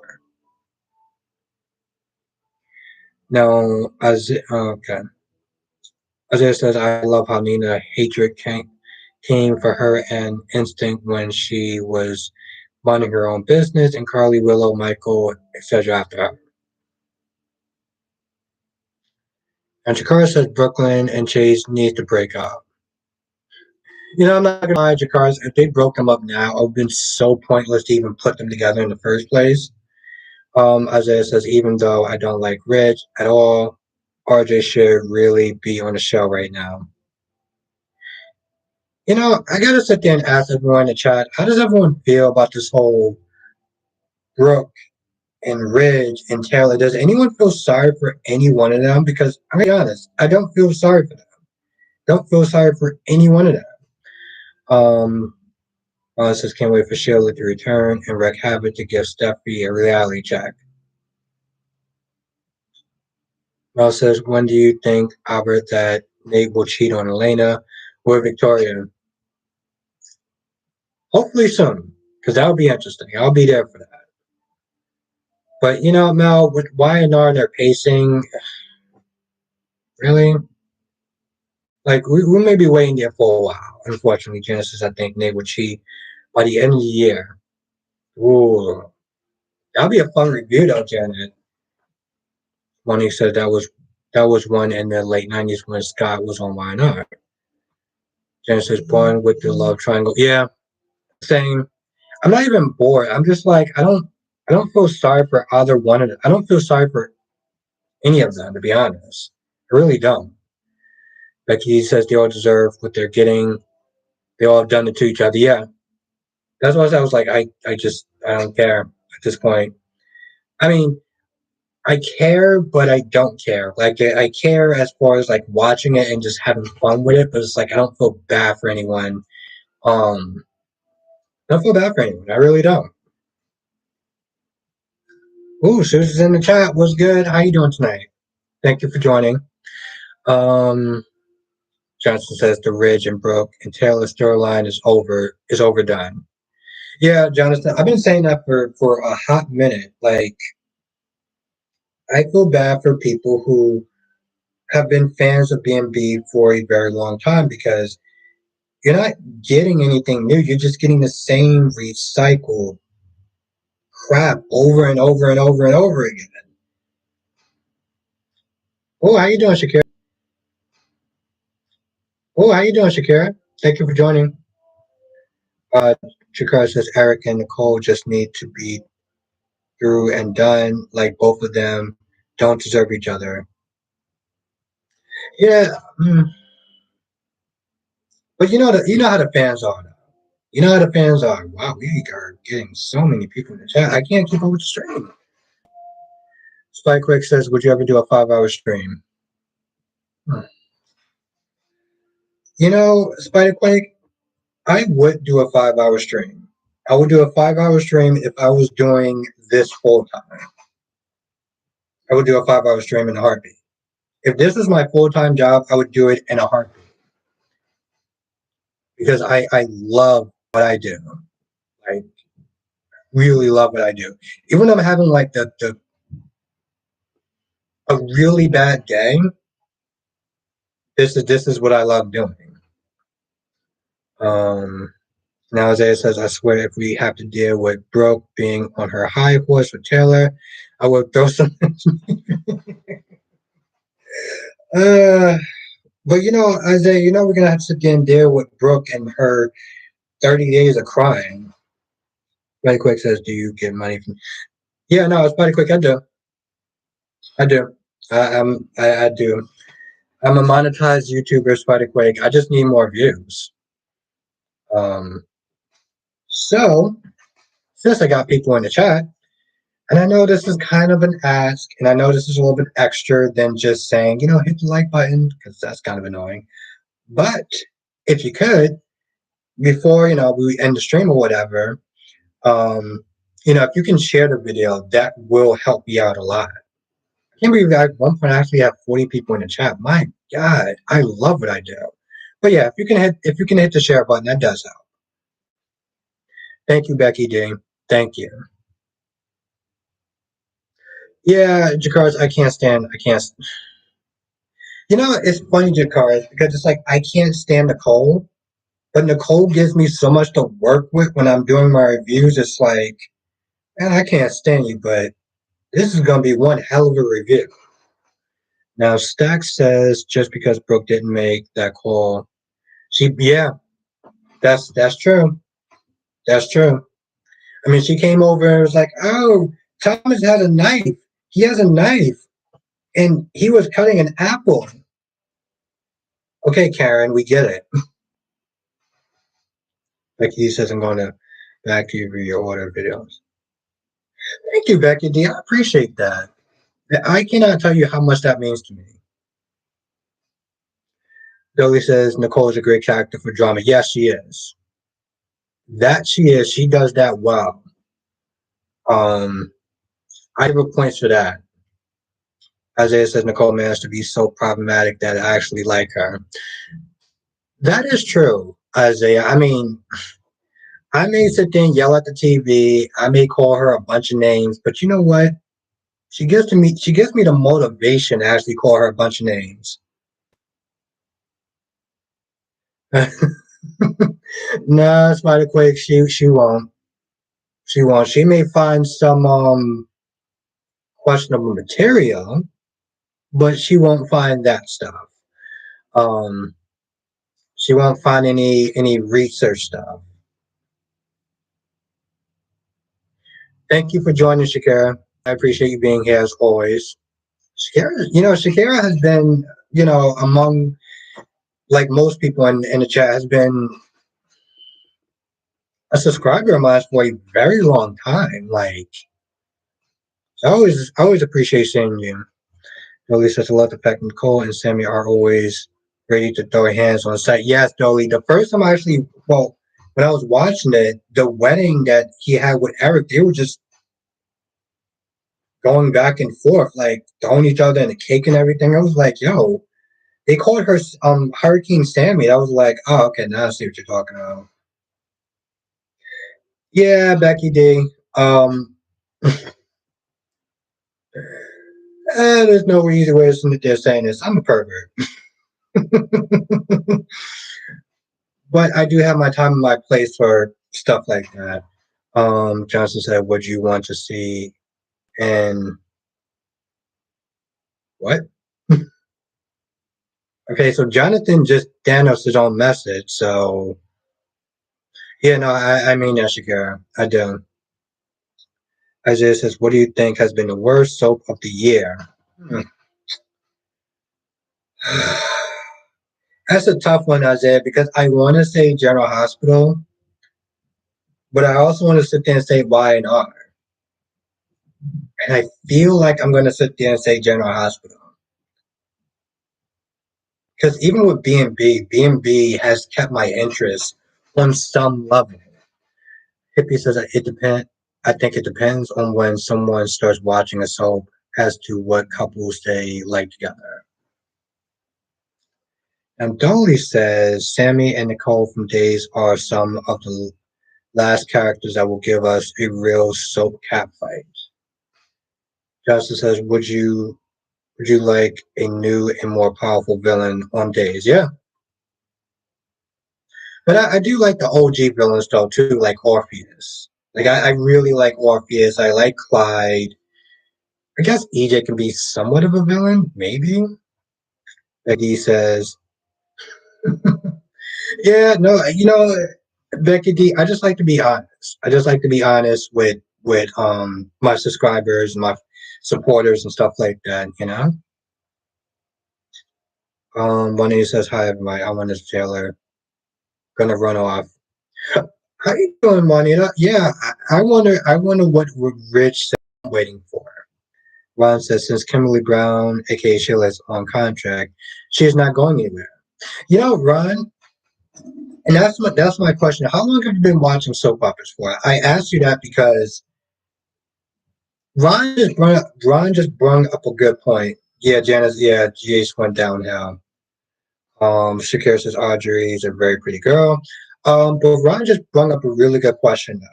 No, okay. Isaiah says, I love how Nina hatred came for her and instinct when she was minding her own business, and Carly, Willow, Michael, etc. after her. And Shakara says Brooklyn and Chase needs to break up. I'm not gonna lie, Jakars. If they broke them up now, it would have been so pointless to even put them together in the first place. Isaiah says, even though I don't like Rich at all, RJ should really be on the show right now. I gotta sit there and ask everyone in the chat, how does everyone feel about this whole Brooke and Ridge and Taylor? Does anyone feel sorry for any one of them? Because I'm gonna be honest, I don't feel sorry for them. Don't feel sorry for any one of them. Says can't wait for Sheila to return and wreak havoc to give Steffi a reality check. Mel says, when do you think, Albert, that Nate will cheat on Elena or Victoria? Hopefully soon, because that would be interesting. I'll be there for that. But Mel, with Y&R and their pacing, really, like we may be waiting there for a while. Unfortunately, Genesis, I think Nate will cheat by the end of the year. Ooh, that'll be a fun review though, Janet. Monique said that was one in the late '90s when Scott was on Y&R. Genesis born with the love triangle. Yeah, same. I'm not even bored. I'm just like I don't feel sorry for either one of them. I don't feel sorry for any of them, to be honest. I really don't. Becky says they all deserve what they're getting. They all have done it to each other. Yeah. That's why I was like, I don't care at this point. I mean, I care, but I don't care. Like I care as far as like watching it and just having fun with it, but it's like I don't feel bad for anyone. Um I don't feel bad for anyone. I really don't. Ooh, Susan's in the chat. What's good? How you doing tonight? Thank you for joining. Um, Johnson says the Ridge and Brooke and Taylor storyline is overdone. Yeah, Jonathan, I've been saying that for a hot minute. Like, I feel bad for people who have been fans of B&B for a very long time because you're not getting anything new. You're just getting the same recycled crap over and over and over and over again. Oh, how you doing, Shakira? Oh, how you doing, Shakira? Thank you for joining. Uh, Shakira says Eric and Nicole just need to be through and done. Like both of them don't deserve each other. Yeah, but you know how the fans are. You know how the fans are. Wow, we are getting so many people in the chat. I can't keep up with the stream. Spike Quick says, "Would you ever do a 5-hour stream?" Hmm. Spider Quake, I would do a 5-hour stream. I would do a 5-hour stream if I was doing this full time. I would do a 5-hour stream in a heartbeat. If this was my full time job, I would do it in a heartbeat because I love what I do. I really love what I do. Even when I'm having like the a really bad day, this is what I love doing. Um, Now Isaiah says, I swear if we have to deal with Brooke being on her high horse with Taylor, I would throw some. uh, but Isaiah, we're gonna have to sit there and deal with Brooke and her 30 days of crying. Buddy Quick says, do you get money from? Yeah, no, it's Buddy Quick. I do. I do. I do. I'm a monetized YouTuber, Spider Quake. I just need more views. Um, so since I got people in the chat, and I know this is kind of an ask, and I know this is a little bit extra than just saying, hit the like button, because that's kind of annoying. But if you could, before, we end the stream or whatever, if you can share the video, that will help me out a lot. I can't believe that at one point I actually have 40 people in the chat. My God, I love what I do. But yeah, if you can hit the share button, that does help. Thank you, Becky D. Thank you. Yeah, Jakars, I can't. It's funny, Jakars, because it's like I can't stand Nicole, but Nicole gives me so much to work with when I'm doing my reviews. It's like, man, I can't stand you, but this is gonna be one hell of a review. Now, Stack says just because Brooke didn't make that call, yeah, That's true. That's true. I mean, she came over and was like, "Oh, Thomas had a knife. He has a knife, and he was cutting an apple." Okay, Karen, we get it. Becky says, "I'm going to back to you for your order videos." Thank you, Becky D. I appreciate that. I cannot tell you how much that means to me. Dolly says Nicole is a great character for drama. Yes, she is. That she is. She does that well. Um, I give her points for that. Isaiah says Nicole managed to be so problematic that I actually like her. That is true, Isaiah. I mean, I may sit there and yell at the TV. I may call her a bunch of names, but you know what? She gives me the motivation to actually call her a bunch of names. No, Spider Quake, she won't. She won't. She may find some questionable material, but she won't find that stuff. Um, she won't find any research stuff. Thank you for joining, Shakira. I appreciate you being here as always. Shakira has been, among like most people in the chat, has been a subscriber of mine for a very long time. Like, I always appreciate seeing you. Dolly says, I love the fact Nicole and Sammy are always ready to throw hands on site. Yes, Dolly. The first time when I was watching it, the wedding that he had with Eric, they were just going back and forth, like throwing each other in the cake and everything. I was like, yo, they called her Hurricane Sammy. I was like, oh, okay, now I see what you're talking about. Yeah, Becky D. There's no easy way to saying this. I'm a pervert. But I do have my time and my place for stuff like that. Johnson said, "Would you want to see?" And what? Okay, so Jonathan just Danos his own message. So yeah, no, I mean that, Shakira. I do. Isaiah says, "What do you think has been the worst soap of the year?" Hmm. That's a tough one, Isaiah, because I want to say General Hospital, but I also want to sit there and say Y&R. And I feel like I'm going to sit there and say General Hospital. Because even with B&B has kept my interest on some level. Hippie says that it depends. I think it depends on when someone starts watching a soap as to what couples they like together. And Dolly says Sammy and Nicole from Days are some of the last characters that will give us a real soap cat fight. Justin says, would you like a new and more powerful villain on Days? Yeah, but I do like the OG villains though too, like Orpheus. Like I really like Orpheus. I like Clyde. I guess EJ can be somewhat of a villain, maybe. Becky says, "Yeah, no, Becky D. I just like to be honest. I just like to be honest with my subscribers, my supporters, and stuff like that. Bunny says, "Hi, everybody. I'm on this Taylor. Gonna run off." How you doing, Money? Yeah, I wonder. I wonder what Rich said I'm waiting for. Ron says since Kimberly Brown, aka Sheila, is on contract, she is not going anywhere. Ron, and that's my question. How long have you been watching soap operas for? I asked you that because Ron just brought up a good point. Yeah, Janice. Yeah, GH went downhill. Shakira says Audrey is a very pretty girl. But Ron just brought up a really good question. Though.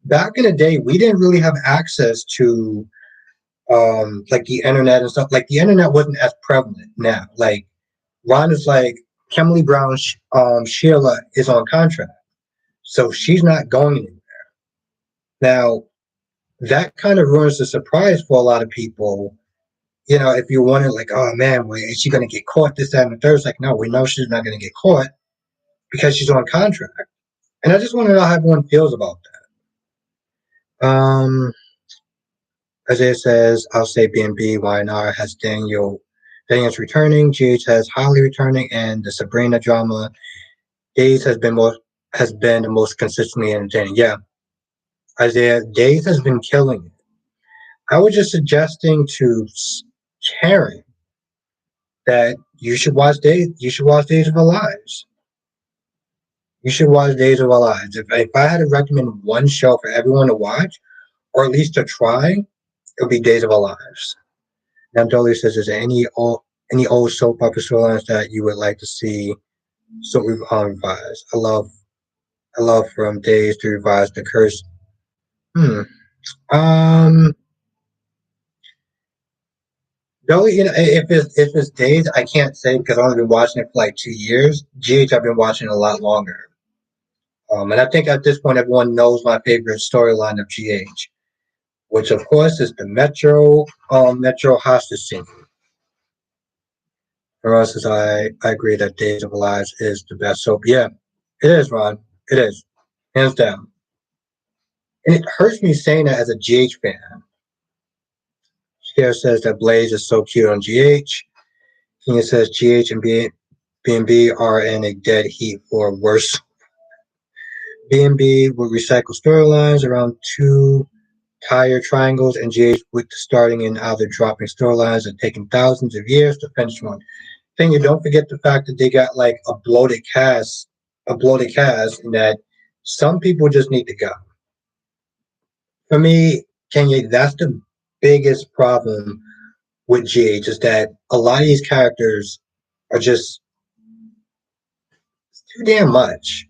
Back in the day, we didn't really have access to like the internet and stuff. Like the internet wasn't as prevalent now. Like Ron is like Kimberly Brown, Sheila is on contract, so she's not going anywhere. Now that kind of ruins the surprise for a lot of people. If you wonder, like, oh man, is she going to get caught? This, that, and the third. It's like, no, we know she's not going to get caught. because she's on contract. And I just want to know how everyone feels about that. Isaiah says, I'll say B&B, Y&R has Daniel's returning, GH has Holly returning, and the Sabrina drama, Days has been the most consistently entertaining. Yeah, Isaiah, Days has been killing it. I was just suggesting to Karen that you should watch Days. You should watch Days of Our Lives. You should watch Days of Our Lives. If I had to recommend one show for everyone to watch, or at least to try, it would be Days of Our Lives. Now, Dolly says, "Is there any old soap opera storylines that you would like to see so revised? I love from Days to revise the curse. Hmm. Um. Dolly, if it's Days, I can't say because I've only been watching it for like 2 years. GH, I've been watching a lot longer. And I think at this point, everyone knows my favorite storyline of GH, which of course is the Metro hostage scene. For us, as I agree that Days of Our Lives is the best soap. Yeah, it is, Ron. It is, hands down. And it hurts me saying that as a GH fan. Share says that Blaze is so cute on GH. Kenya says GH and B&B are in a dead heat for worse. B&B will recycle storylines around two tire triangles, and GH with starting and either dropping storylines and taking thousands of years to finish one. Thing you don't forget the fact that they got like a bloated cast, and that some people just need to go. For me, Kenya, that's the biggest problem with GH is that a lot of these characters are just too damn much.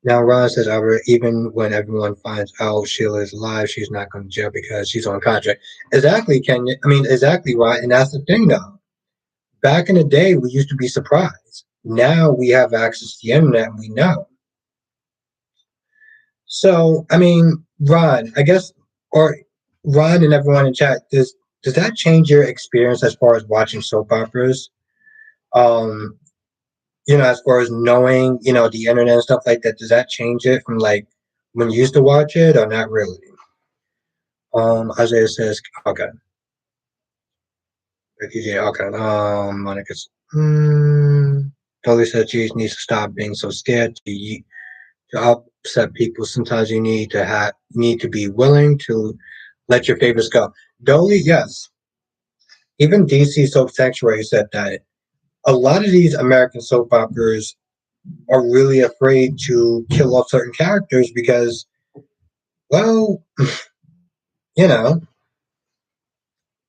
Now Ron says, however, even when everyone finds out Sheila is alive, she's not going to jail because she's on contract. Exactly, Kenya. I mean, exactly right. And that's the thing, though. Back in the day, we used to be surprised. Now we have access to the internet and we know. So, I mean, Ron, I guess, or Ron and everyone in chat, does that change your experience as far as watching soap operas? Um, as far as knowing, the internet and stuff like that, does that change it from like when you used to watch it or not really? Isaiah says, okay. Okay. Monica's, Dolly says, "Geez, needs to stop being so scared to upset people. Sometimes you need to be willing to let your favorites go." Dolly, yes. Even DC Soap Sanctuary said that a lot of these American soap operas are really afraid to kill off certain characters because, well, you know,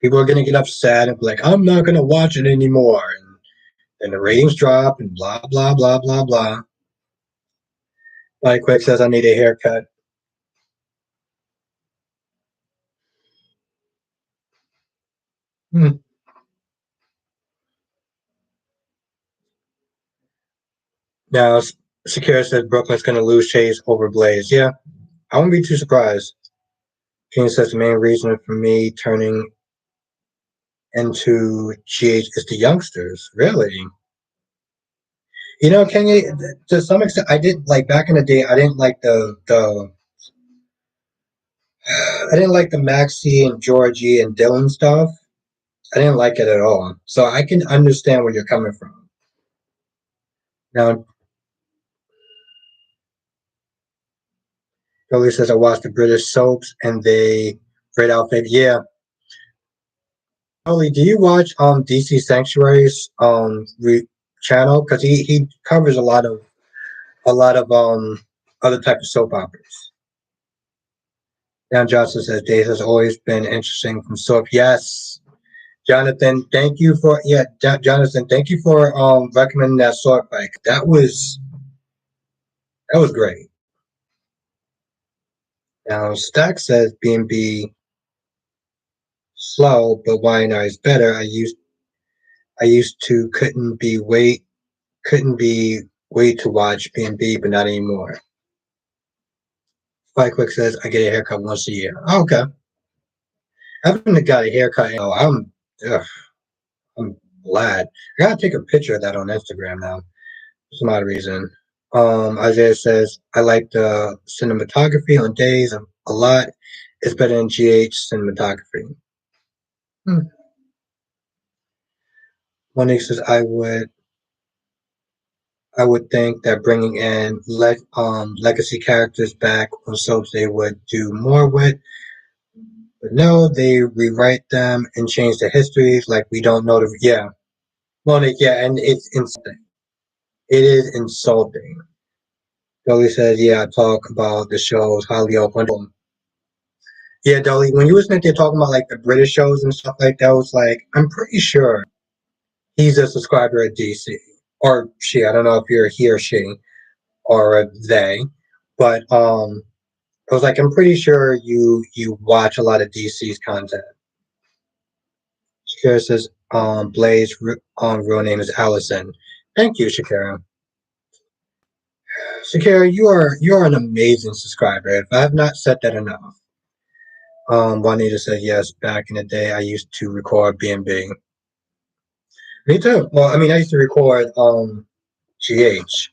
people are going to get upset and be like, I'm not going to watch it anymore. And the ratings drop and blah, blah, blah, blah, blah. Like Quick says, I need a haircut. Hmm. Now, Shakira says Brooklyn's going to lose Chase over Blaze. Yeah, I wouldn't be too surprised. King says the main reason for me turning into GH is the youngsters. Really? Kenya, to some extent, I didn't like back in the day. I didn't like the Maxie and Georgie and Dylan stuff. I didn't like it at all. So I can understand where you're coming from. Now, Dolly says I watched the British soaps and they great outfit. Yeah. Dolly, do you watch DC Sanctuary's channel? Because he covers a lot of other type of soap operas. Dan Johnson says Days has always been interesting from soap. Yes. Jonathan, thank you for Jonathan, thank you for recommending that sword fight. That was great. Now Stack says B&B slow, but Y&R is better. I used to couldn't be wait to watch B&B, but not anymore. Fight Quick says I get a haircut once a year. Oh, okay. I haven't got a haircut. I'm ugh, I'm glad. I gotta take a picture of that on Instagram now for some odd reason. Isaiah says, I like the cinematography on Days a lot. It's better than GH cinematography. Hmm. Monique says, I would think that bringing in legacy characters back on soaps they would do more with, but no, they rewrite them and change the histories like we don't know the yeah. Monique, yeah, and it's insulting. It is insulting. Dolly says, yeah, I talk about the shows highly up on them. Yeah, Dolly, when you was there talking about like the British shows and stuff like that, I was like, I'm pretty sure he's a subscriber at DC. Or she, I don't know if you're he or she or a they. But I was like, I'm pretty sure you watch a lot of DC's content. Shakira says, Blaze real name is Allison. Thank you, Shakira. Shakira, you are an amazing subscriber. If I have not said that enough. Juanita said yes. Back in the day, I used to record B&B. Me too. Well, I mean, I used to record GH.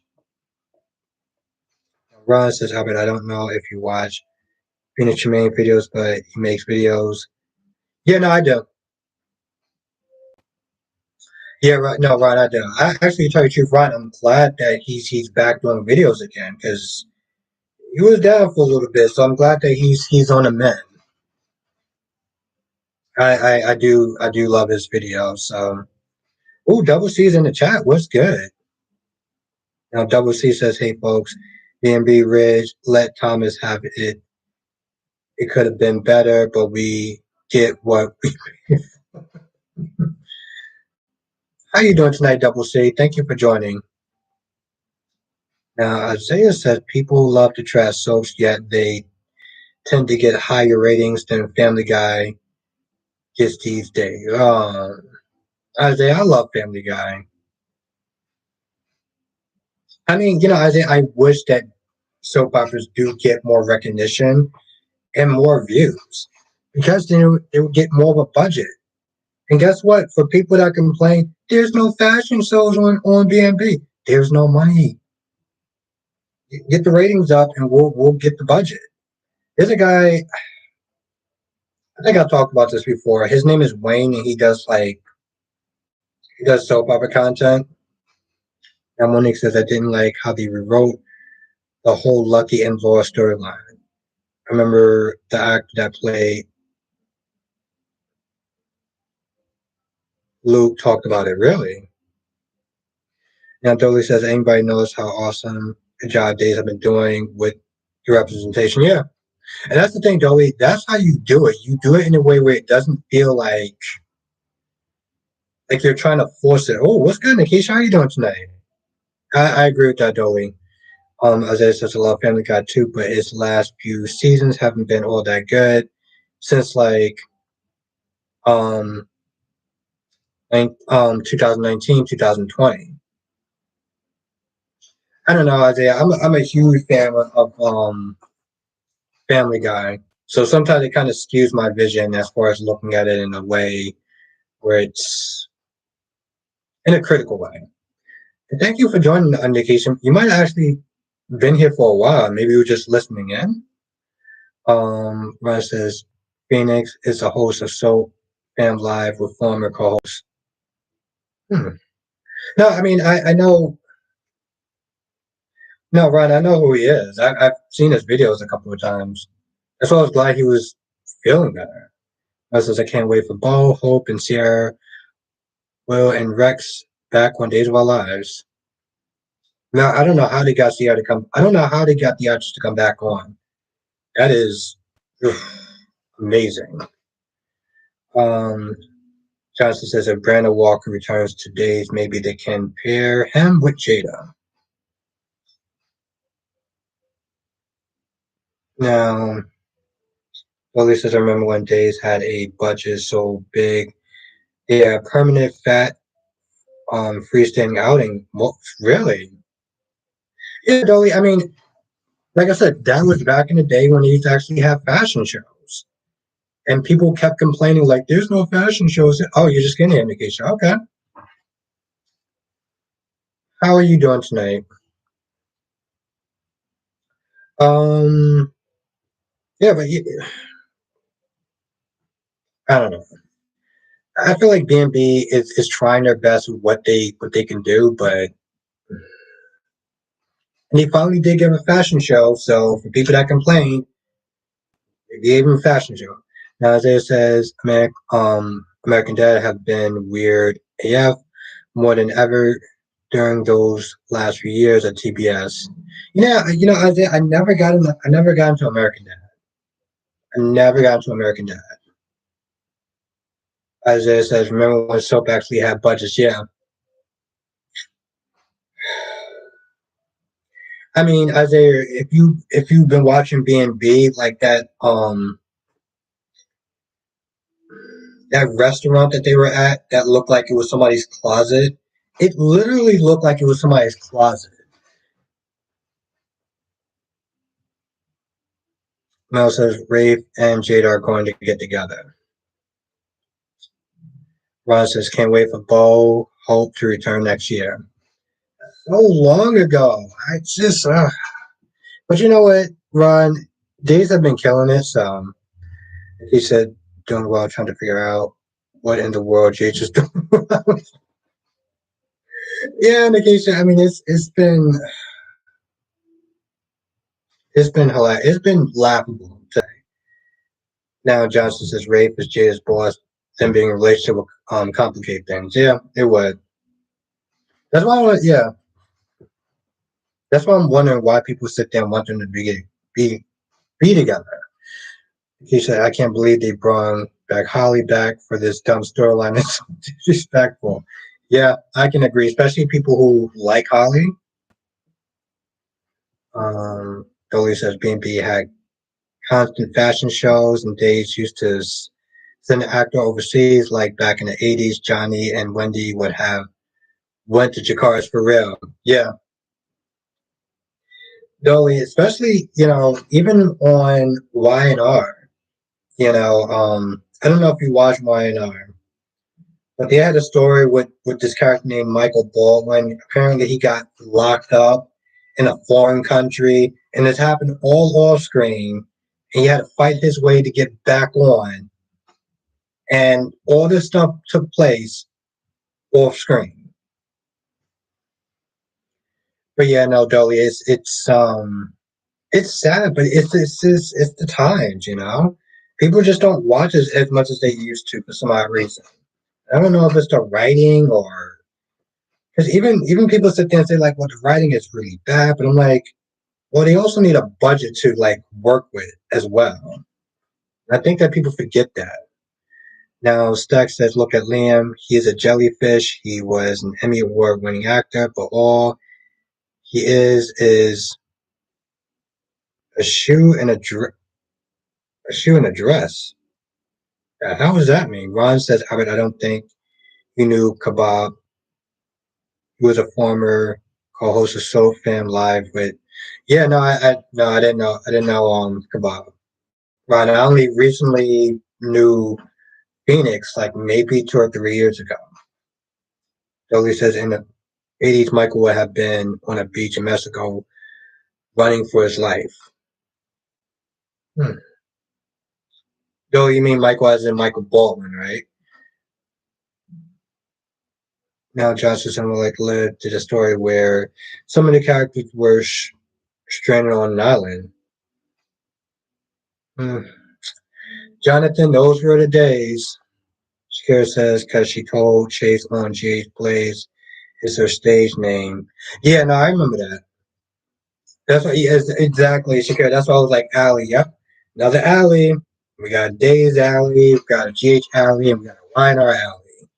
Ron says, Albert, I don't know if you watch Phoenix Tremaine videos, but he makes videos. Yeah, no, I do. Yeah, right. No, Ron, I do. I actually tell you the truth, Ron. I'm glad that he's back doing videos again because he was down for a little bit. So I'm glad that he's on the mend. I do love his videos. Oh, Double C's in the chat. What's good? Now Double C says, "Hey folks, B&B Ridge let Thomas have it. It could have been better, but we get what we." How you doing tonight, Double C? Thank you for joining. Now Isaiah says people love to trash soaps, yet they tend to get higher ratings than Family Guy gets these days. Isaiah, I love Family Guy. I mean, Isaiah, I wish that soap operas do get more recognition and more views because they would get more of a budget. And guess what? For people that complain, there's no fashion shows on B&B. There's no money. Get the ratings up, and we'll get the budget. There's a guy. I think I've talked about this before. His name is Wayne, and he does soap opera content. And Monique says I didn't like how they rewrote the whole Lucky and Laura storyline. I remember the actor that played Luke talked about it. Really? Now Dolly says anybody knows how awesome a job Days have been doing with the representation. Yeah. And that's the thing, Dolly. That's how you do it. You do it in a way where it doesn't feel like you're trying to force it. Oh, what's good, Nikisha? How are you doing tonight? I agree with that, Dolly. Isaiah says I love Family Guy too, but its last few seasons haven't been all that good since um 2019, 2020. I don't know, Isaiah. I'm a huge fan of Family Guy, so sometimes it kind of skews my vision as far as looking at it in a way where it's in a critical way. And thank you for joining the indication. You might have actually been here for a while. Maybe you were just listening in. Ryan says Phoenix is a host of Soap Fam Live with former co-host. Hmm. No, I mean I know. No, Ryan, I know who he is. I've seen his videos a couple of times. That's why I was glad he was feeling better. I says I can't wait for Bo, Hope, and Sierra, Will, and Rex back on Days of Our Lives. Now I don't know how they got Sierra to come. I don't know how they got the actress to come back on. That is ugh, amazing. Um, Johnson says if Brandon Walker returns to Days, maybe they can pair him with Jada. Now, Lily says I remember when Days had a budget so big. Yeah, permanent fat freestanding outing. Well, really? Yeah, Dolly. I mean, like I said, that was back in the day when they used to actually have fashion shows. And people kept complaining, like, there's no fashion shows. Oh, you're just getting an indication. Okay. How are you doing tonight? Um, yeah, but I don't know. I feel like B&B is trying their best with what they can do, but and he finally did give a fashion show. So for people that complain, they gave him a fashion show. Now Isaiah says American Dad have been weird AF more than ever during those last few years at TBS. Isaiah, I never got into American Dad. I never got into American Dad. Isaiah says, remember when soap actually had budgets? Yeah. I mean, Isaiah, if you've been watching B&B, like that restaurant that they were at that looked like it was somebody's closet. It literally looked like it was somebody's closet. Mel says Rafe and Jada are going to get together. Ron says can't wait for Bo Hope to return next year. So long ago. But you know what, Ron? Days have been killing it. So he said doing well trying to figure out what in the world Jay just doing. Yeah, Nikisha. I mean, it's been hilarious. It's been laughable. Now Johnson says rape is Jada's boss, them being in a relationship will complicate things. Yeah, it would. That's why yeah. That's why I'm wondering why people sit there and want them to be be together. He said, I can't believe they brought back Holly back for this dumb storyline. It's so disrespectful. Yeah, I can agree, especially people who like Holly. Dolly says B&B had constant fashion shows and days used to send an actor overseas, like back in the 80s, Johnny and Wendy would have went to Jakarta for real. Yeah, Dolly, especially, even on Y&R, I don't know if you watch Y&R, but they had a story with this character named Michael Baldwin. Apparently, he got locked up in a foreign country, and this happened all off screen. And he had to fight his way to get back on, and all this stuff took place off screen. But yeah, no, Dolly, it's sad, but it's the times. People just don't watch as much as they used to for some odd reason. I don't know if it's the writing or because even people sit there and say like, well, the writing is really bad, but I'm like, well, they also need a budget to like work with as well. I think that people forget that. Now, Stack says, look at Liam. He is a jellyfish. He was an Emmy Award winning actor, but all he is a shoe and a shoe and a dress. How does that mean? Ron says, I don't think you knew Kebab. He was a former co-host of Soul Fam Live with. Yeah, no, no, I didn't know. I didn't know Kebab. Ron, I only recently knew Phoenix, like maybe 2 or 3 years ago. Dolly says in the 80s, Michael would have been on a beach in Mexico running for his life. Hmm. Dolly, you mean Michael as in Michael Baldwin, right? Now Justice and like lived did a story where some of the characters were stranded on an island. Hmm. Jonathan, those were the days. Shakira says because she told Chase on G.H. Blaze is her stage name. Yeah, no, I remember that. That's what he is exactly, Shakira. That's why I was like, Alley. Yep, another Alley. We got Days Alley, we got a GH Alley, and we got a Y&R Alley.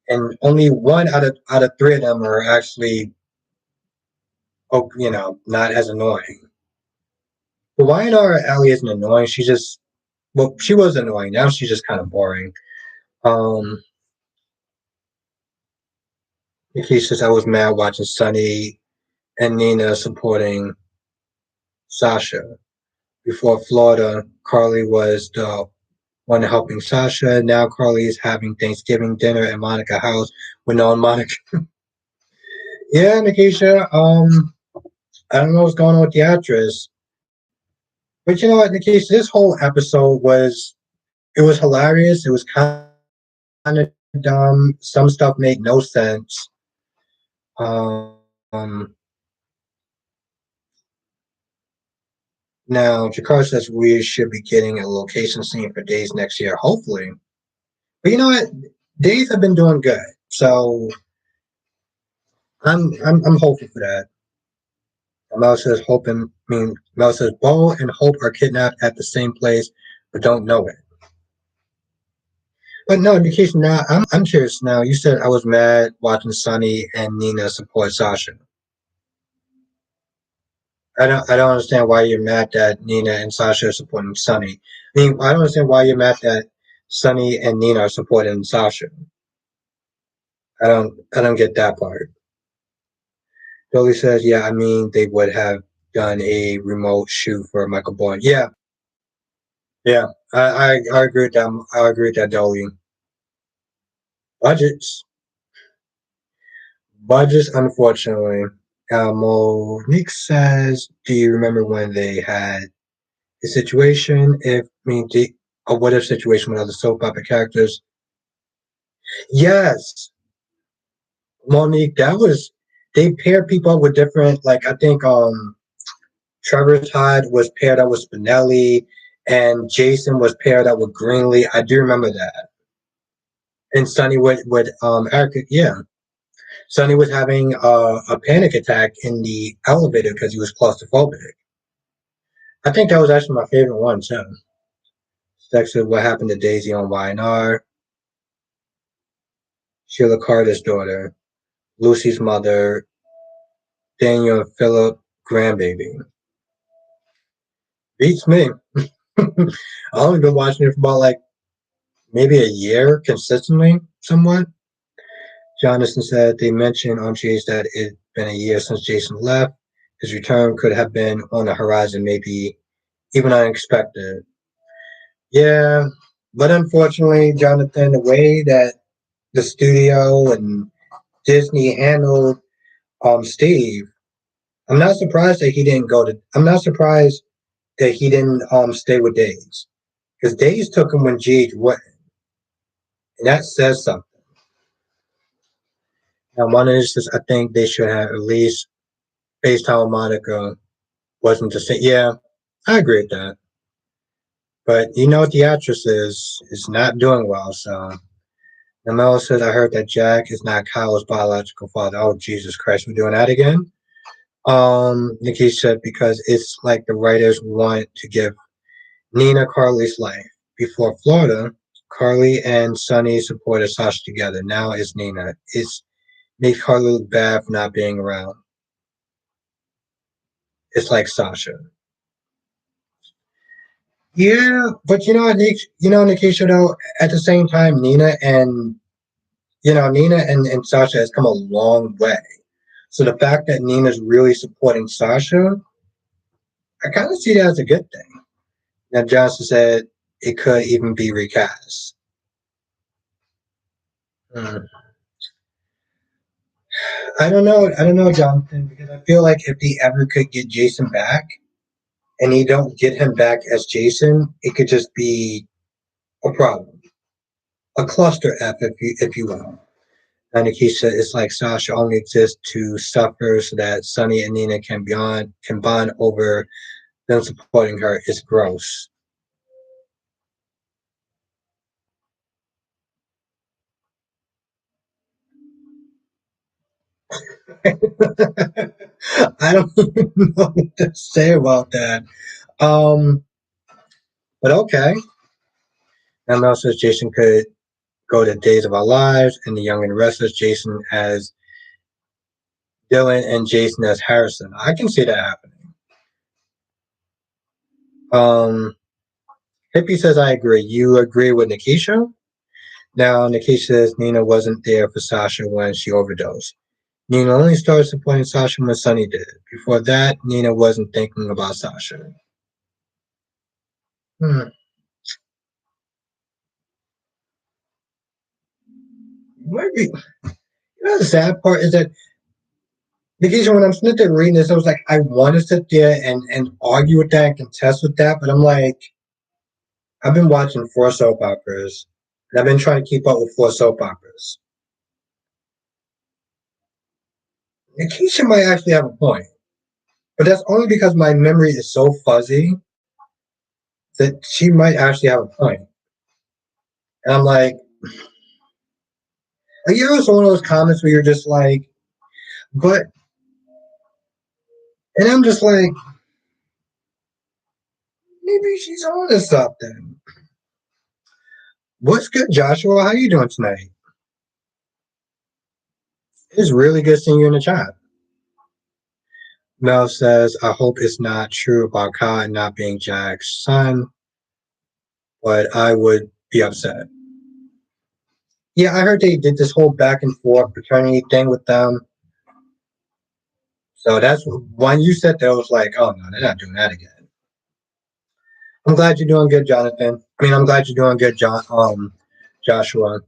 And only one out of three of them are actually, not as annoying. But Y&R Alley isn't annoying. She was annoying. Now she's just kind of boring. Um, he says I was mad watching Sunny and Nina supporting Sasha. Before Florida, Carly was the one helping Sasha. Now Carly is having Thanksgiving dinner at Monica's house with no Monica. Yeah, Nikisha. I don't know what's going on with the actress, but you know what, Nikisha? This whole episode was hilarious. It was kind of dumb. Some stuff made no sense. Um, Now Jakar says we should be getting a location scene for Days next year, hopefully. But you know what? Days have been doing good, so I'm hopeful for that. Mel says Mel says Bo and Hope are kidnapped at the same place but don't know it. But no, in case now, I'm curious now. You said I was mad watching Sonny and Nina support Sasha. I don't understand why you're mad that Nina and Sasha are supporting Sonny. I don't understand why you're mad that Sonny and Nina are supporting Sasha. I don't get that part. Dolly says, yeah, they would have done a remote shoot for Michael Bourne. Yeah, yeah. I agree with that. I agree with that, Dolly. Budgets. Budgets, unfortunately. Monique says, do you remember when they had a situation a what if situation with other soap opera characters? Yes, Monique, they paired people up with different, like, I think, Trevor Todd was paired up with Spinelli and Jason was paired up with Greenlee. I do remember that. And Sonny with Erica, yeah. Sonny was having a panic attack in the elevator because he was claustrophobic. I think that was actually my favorite one too. It's actually what happened to Daisy on Y&R, Sheila Carter's daughter, Lucy's mother, Daniel and Philip grandbaby. Beats me. I've only been watching it for about like maybe a year consistently, somewhat. Jonathan said they mentioned on Chase that it'd been a year since Jason left. His return could have been on the horizon, maybe even unexpected. Yeah, but unfortunately, Jonathan, the way that the studio and Disney handled Steve, I'm not surprised that he didn't go to. I'm not surprised that he didn't stay with Days because Days took him when GH went, and that says something. Now, one instance, I think they should have at least based how Monica wasn't the same. Yeah, I agree with that. But you know what the actress is not doing well. So Namela says, I heard that Jack is not Kyle's biological father. Oh Jesus Christ, we're doing that again. Nikki said because it's like the writers want to give Nina Carly's life. Before Florida, Carly and Sonny supported Sasha together. Now it's Nina. It's makes Carly look bad for not being around. It's like Sasha. Yeah, but Nikisha, though, at the same time, Nina and Sasha has come a long way. So the fact that Nina's really supporting Sasha, I kind of see that as a good thing. Now, Johnson said it could even be recast. Hmm. I don't know, Jonathan, because I feel like if they ever could get Jason back, and they don't get him back as Jason, it could just be a problem, a cluster F, if you will. And Nikisha is like Sasha only exists to suffer so that Sunny and Nina can bond over them supporting her. It's gross. I don't even know what to say about that. Um, but okay. And Mel says Jason could go to Days of Our Lives and The Young and the Restless. Jason as Dylan and Jason as Harrison. I can see that happening. Um, Hippie says I agree. You agree with Nikisha? Now Nikisha says Nina wasn't there for Sasha when she overdosed. Nina only started supporting Sasha when Sonny did. Before that, Nina wasn't thinking about Sasha. Hmm. Maybe the sad part is that Because when I'm sitting there reading this, I was like, I want to sit there and argue with that and contest with that, but I'm like, I've been watching four soap operas, and I've been trying to keep up with four soap operas. Nikisha might actually have a point, but that's only because my memory is so fuzzy that she might actually have a point. And I'm like you know, it's one of those comments where you're just like, but, and I'm just like, maybe she's on to something. What's good, Joshua? How you doing tonight? It's really good seeing you in the chat. Mel says, I hope it's not true about Kyle not being Jack's son, but I would be upset. Yeah, I heard they did this whole back and forth paternity thing with them. So that's when you said that, I was like, oh no, they're not doing that again. I'm glad you're doing good, Jonathan. I mean, I'm glad you're doing good, Joshua.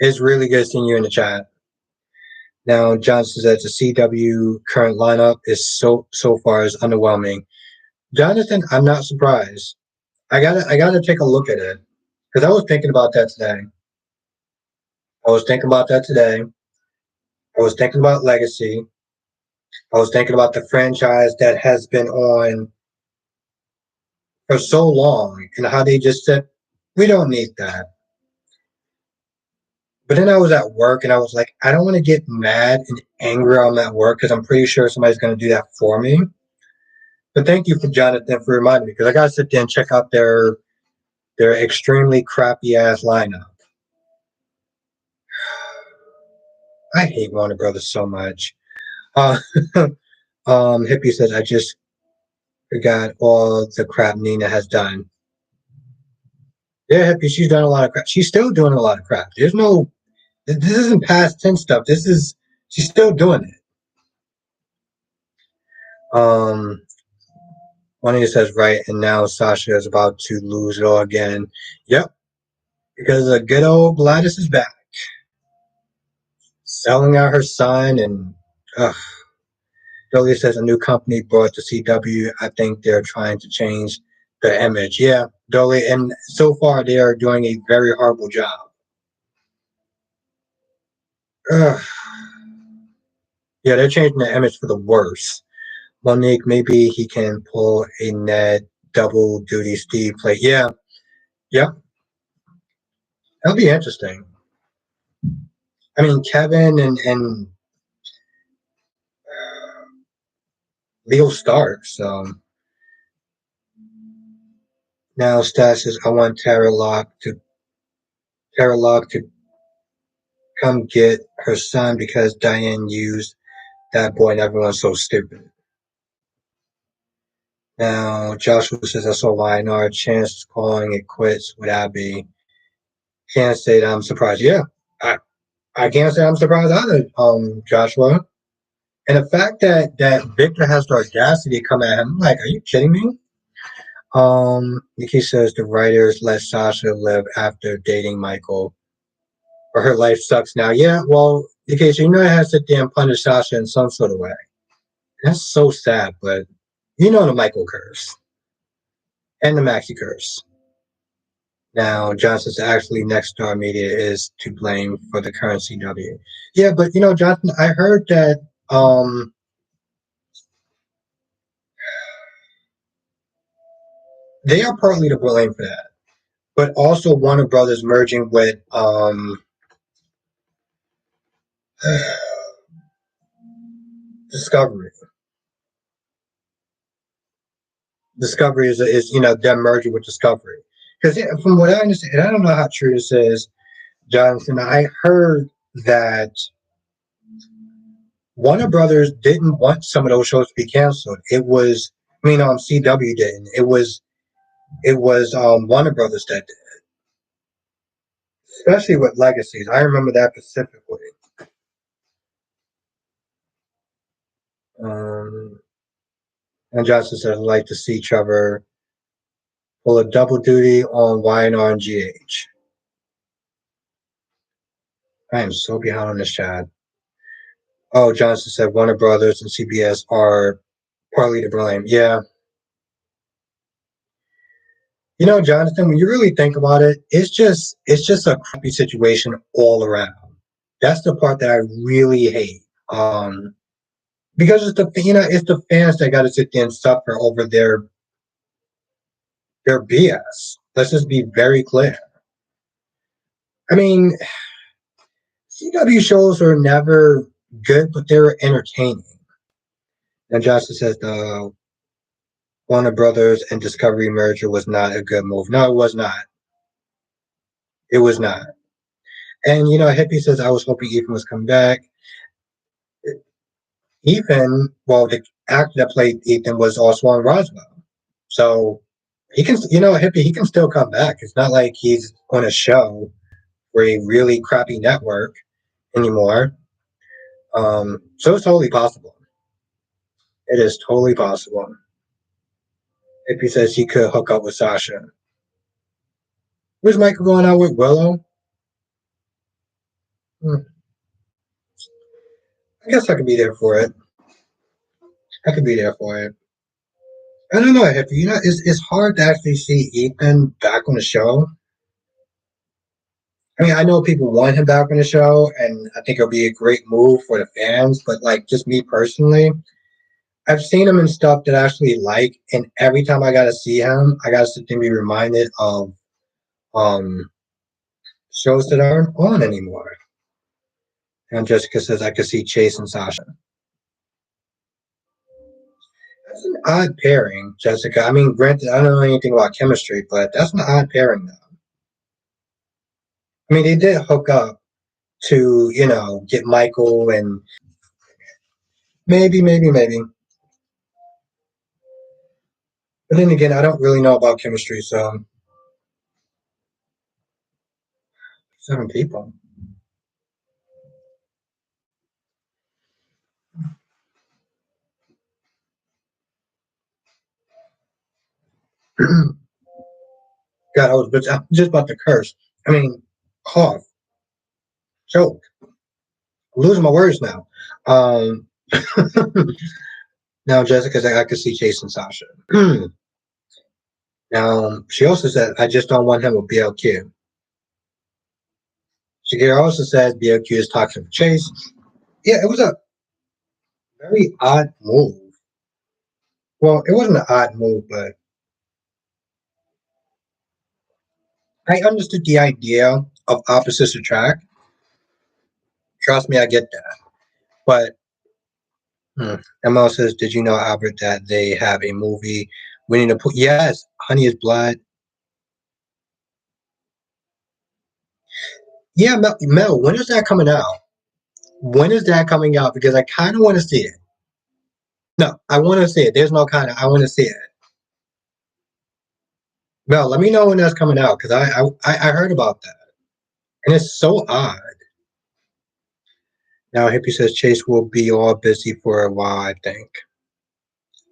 It's really good seeing you in the chat. Now, Johnson says the CW current lineup is so far is underwhelming. Jonathan, I'm not surprised. I gotta take a look at it because I was thinking about that today. I was thinking about that today. I was thinking about Legacy. I was thinking about the franchise that has been on for so long and how they just said, we don't need that. But then I was at work and I was like, I don't want to get mad and angry on that work because I'm pretty sure somebody's going to do that for me. But thank you for Jonathan for reminding me because I got to sit there and check out their extremely crappy ass lineup. I hate Warner Brothers so much. Uh, Hippie says, I just forgot all the crap Nina has done. Yeah, Hippie, she's done a lot of crap. She's still doing a lot of crap. This isn't past tense stuff. She's still doing it. Um, One of you says, right, and now Sasha is about to lose it all again. Yep, because the good old Gladys is back. Selling out her son, and Julia says a new company bought the CW. I think they're trying to change the image. Yeah, Dolly, and so far they are doing a very horrible job. Ugh. Yeah, they're changing the image for the worse. Monique, maybe he can pull a Ned double duty Steve play. Yeah, yeah, that'll be interesting. I mean, Kevin and Leo Starks. Now Stas says, I want Tara Locke to come get her son because Diane used that boy and everyone's so stupid. Now Joshua says, I saw Y&R chance calling it quits with Abby. Can't say that I'm surprised. Yeah, I, I can't say I'm surprised either, Joshua. And the fact that Victor has the audacity to come at him, I'm like, are you kidding me? Nikki says the writers let Sasha live after dating Michael, or her life sucks now. Yeah, well, Nikki, so you know I have to sit there and punish Sasha in some sort of way. That's so sad, but you know the Michael curse and the Maxi curse. Now, Johnson's actually Next Star Media is to blame for the current CW. Yeah, but you know, Johnson, I heard that they are partly to blame for that, but also Warner Brothers merging with Discovery. Discovery is you know them merging with Discovery because yeah, from what I understand, and I don't know how true this is, Jonathan. I heard that Warner Brothers didn't want some of those shows to be canceled. It was, I mean, CW didn't. It was Warner Brothers that did, especially with Legacies. I remember that specifically. Um, and Johnson says, I'd like to see Trevor pull a double duty on Y&R and GH. I am so behind on this chat. Oh, Johnson said Warner Brothers and CBS are partly to blame. Yeah. You know, Jonathan, when you really think about it, it's just a crappy situation all around. That's the part that I really hate. Because it's the fans that got to sit there and suffer over their BS. Let's just be very clear. I mean, CW shows are never good, but they're entertaining. And Johnson says the Warner Brothers and Discovery merger was not a good move. No, it was not. It was not. And Hippie says I was hoping Ethan was coming back. Ethan, well, the actor that played Ethan was also on Roswell, so he can, Hippie, he can still come back. It's not like he's on a show for a really crappy network anymore. So it's totally possible. It is totally possible. Hippie says he could hook up with Sasha. Where's Michael going out with Willow? Hmm, I guess I could be there for it. I could be there for it. I don't know, Hippie. It's hard to actually see Ethan back on the show. I mean, I know people want him back on the show, and I think it'll be a great move for the fans. But like, just me personally, I've seen him in stuff that I actually like, and every time I gotta see him, I gotta sit there and be reminded of um shows that aren't on anymore. And Jessica says I could see Chase and Sasha. That's an odd pairing, Jessica. I mean, granted, I don't know anything about chemistry, but that's an odd pairing, though. I mean, they did hook up to, get Michael and maybe. But then again, I don't really know about chemistry, so 7 people. God, I'm just about to curse. I mean, cough, choke. I'm losing my words now. Um, now, Jessica said I could see Chase and Sasha. Now, she also said, I just don't want him with BLQ. Shakira also says BLQ is toxic for Chase. Yeah, it was a very odd move. Well, it wasn't an odd move, but I understood the idea of opposites attract. Trust me, I get that. But Emma says, did you know, Albert, that they have a movie Winnie the Pooh? Yes, Honey is Blood. Yeah, Mel, when is that coming out? When is that coming out? Because I kind of want to see it. No, I want to see it. There's no kind of, I want to see it. Mel, let me know when that's coming out because I heard about that. And it's so odd. Now, Hippie says Chase will be all busy for a while, I think.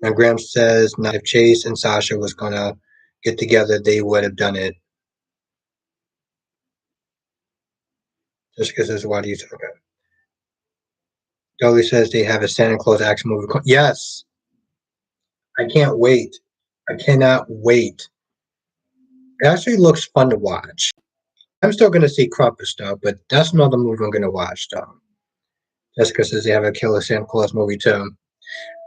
Now, Graham says, now if Chase and Sasha was going to get together, they would have done it. Jessica says, why do you think that? Dolly says they have a Santa Claus action movie. Yes, I can't wait. I cannot wait. It actually looks fun to watch. I'm still going to see Krampus though, but that's another movie I'm going to watch though. Jessica says they have a Killer Santa Claus movie too.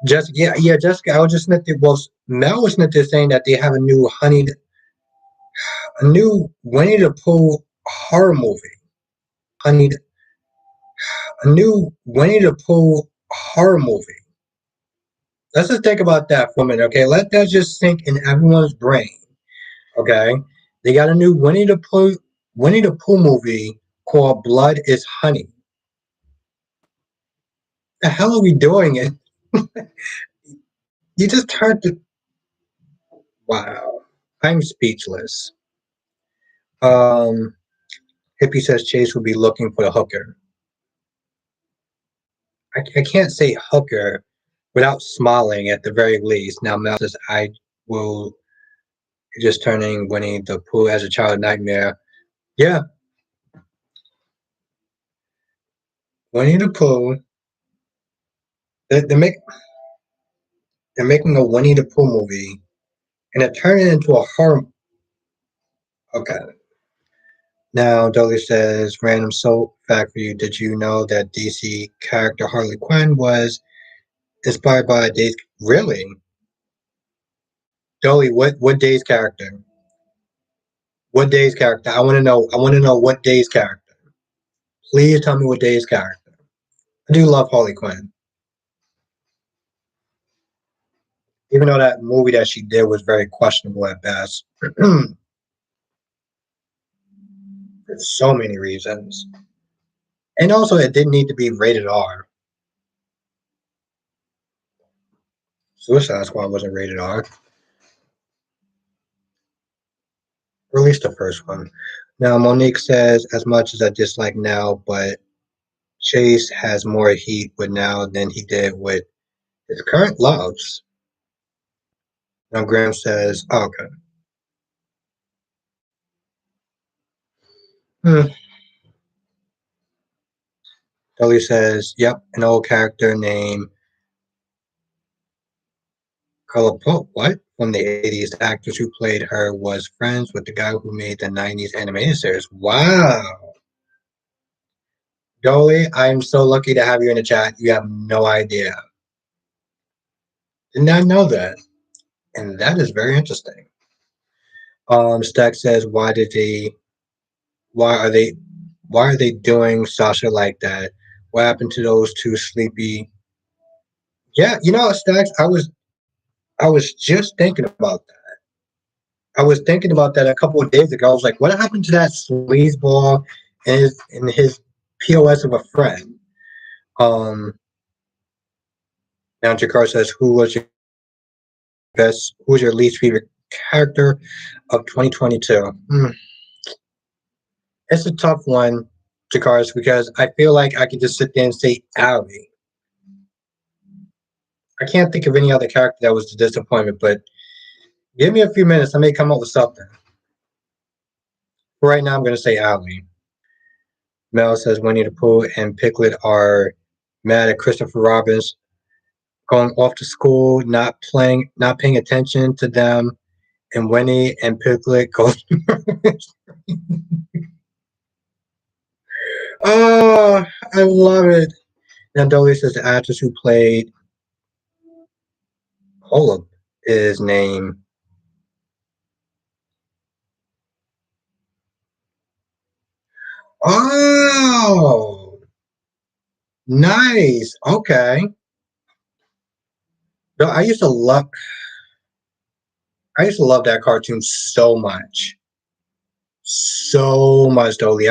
Jessica, yeah, Jessica. I was just not there. Well, Mel was not there saying that they have a new Winnie the Pooh horror movie. Honey, a new Winnie the Pooh horror movie. Let's just think about that for a minute, okay? Let that just sink in everyone's brain, okay? They got a new Winnie the Pooh movie called Blood is Honey. The hell are we doing it? You just turned to wow. I'm speechless. Um, Hippie says Chase will be looking for the hooker. I can't say hooker without smiling at the very least. Now Mel says I will just turning Winnie the Pooh as a child nightmare. Yeah, Winnie the Pooh They, they make they're making a Winnie the Pooh movie, and it turned it into a horror. Okay. Now, Dolly says, random soap fact for you. Did you know that DC character Harley Quinn was inspired by a Days? Really? Dolly, what Days character? What Days character? I want to know. I want to know what Days character. Please tell me what Days character. I do love Harley Quinn, even though that movie that she did was very questionable at best. For so many reasons, and also it didn't need to be rated R. Suicide Squad wasn't rated R, or at least the first one. Now, Monique says, as much as I dislike Now, but Chase has more heat with Now than he did with his current loves. Now, Graham says, oh, okay. Hmm. Dolly says, yep, an old character named Carla Pope. What? From the 80s, the actress who played her was friends with the guy who made the 90s animated series. Wow. Dolly, I'm so lucky to have you in the chat. You have no idea. Did not know that. And that is very interesting. Stack says, why are they why are they doing Sasha like that? What happened to those two sleepy? Yeah, Stacks, I was just thinking about that. I was thinking about that a couple of days ago. I was like, what happened to that sleazeball and his POS of a friend? Um Now Jakar says, who was your least favorite character of 2022? It's a tough one, Jakars, because I feel like I could just sit there and say Allie. I can't think of any other character that was a disappointment, but give me a few minutes. I may come up with something. For right now, I'm going to say Allie. Mel says Winnie the Pooh and Piglet are mad at Christopher Robbins going off to school, not paying attention to them, and Winnie and Piglet go. Oh, I love it. Now Dolly says the actress who played Holub is named. Oh, nice. Okay. No, I used to love that cartoon so much. So much, Dolly.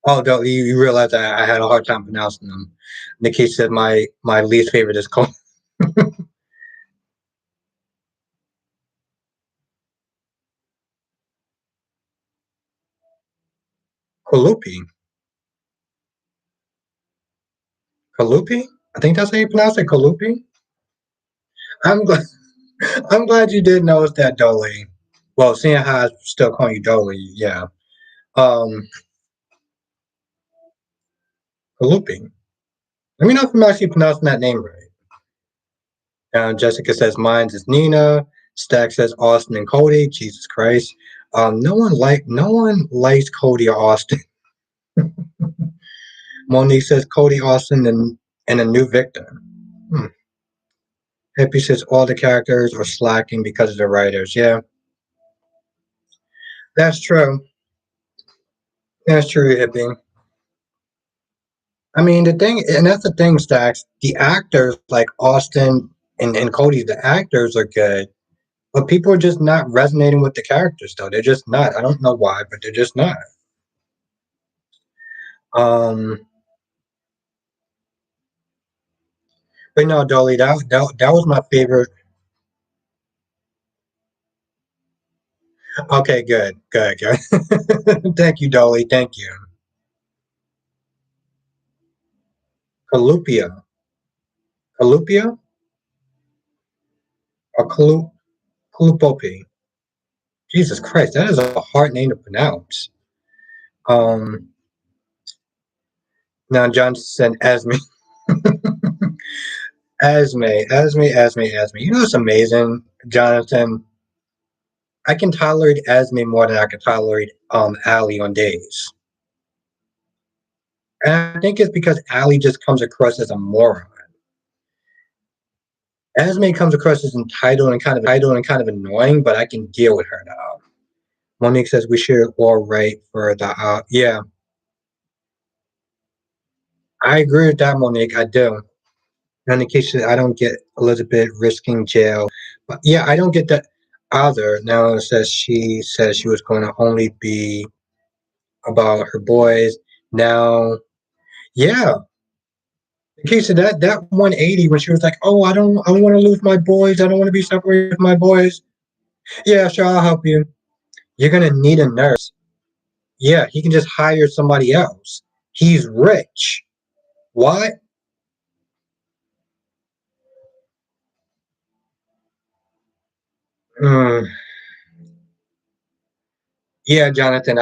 Oh, Dolly, you realize I had a hard time pronouncing them. Nikki said my least favorite is called Kalupi. Kalupi? I think that's how you pronounce it, Kalupi. I'm glad I'm glad you did notice that, Dolly. Well, seeing how I still calling you Dolly, yeah. Um, Kalupi. Let me know if I'm actually pronouncing that name right. Jessica says mine is Nina. Stack says Austin and Cody. Jesus Christ. No one likes Cody or Austin. Monique says Cody Austin and a new Victor. Hmm. Hippie says all the characters are slacking because of the writers. Yeah, that's true. That's true, Hippie. I mean, and that's the thing, Stacks. The actors like Austin and Cody, the actors are good, but people are just not resonating with the characters, though. They're just not. I don't know why, but they're just not. Um, but no, Dolly, that was my favorite. Okay, good, good, good. Thank you, Dolly. Thank you. Kalupia, Kalupia, or Kalupopi. Jesus Christ, that is a hard name to pronounce. Um, Now John said Esme. Esme. You know what's amazing, Jonathan? I can tolerate Esme more than I can tolerate Allie on days. And I think it's because Allie just comes across as a moron. Esme comes across as entitled and kind of annoying, but I can deal with her now. Monique says we should all write for the yeah. I agree with that, Monique. I do. In the case I don't get Elizabeth risking jail, but yeah, I don't get that either. Now it says she was going to only be about her boys. Now, yeah, in case of that 180 when she was like, "Oh, I don't want to lose my boys. I don't want to be separated from my boys." Yeah, sure, I'll help you. You're gonna need a nurse. Yeah, he can just hire somebody else. He's rich. What? Mm, yeah, Jonathan.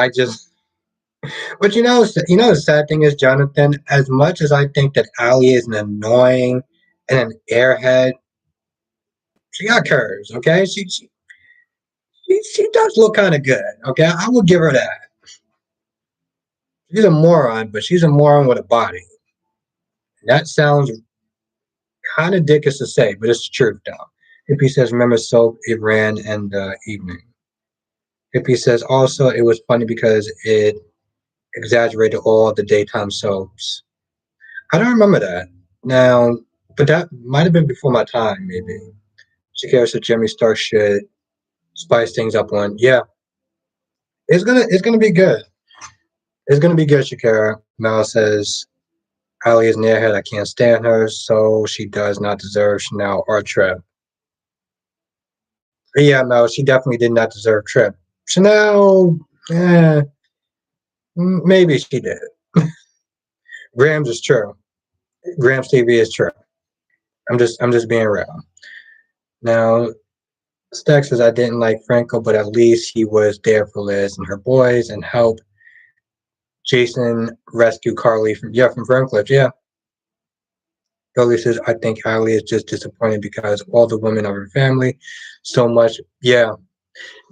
But you know, the sad thing is, Jonathan. As much as I think that Ali is an annoying and an airhead, she got curves. Okay, she does look kind of good. Okay, I will give her that. She's a moron, but she's a moron with a body. That sounds kind of dickish to say, but it's the truth, though. Hippie says, "Remember soap? It ran in the evening." Hippie says, "Also, it was funny because it exaggerated all the daytime soaps." I don't remember that. Now, but that might have been before my time, maybe. Shakira said Jimmy Star should spice things up one. Yeah, it's gonna be good. It's gonna be good, Shakira. Mal says Ali is near her. I can't stand her, so she does not deserve Chanel or Trip. Yeah, no, she definitely did not deserve Trip. Chanel, eh, maybe she did. Grams is true. Grams TV is true. I'm just being real. Now, Stack says I didn't like Franco, but at least he was there for Liz and her boys and help Jason rescue Carly from Ferncliff. Yeah. Dolly says I think Ali is just disappointed because all the women of her family so much. Yeah.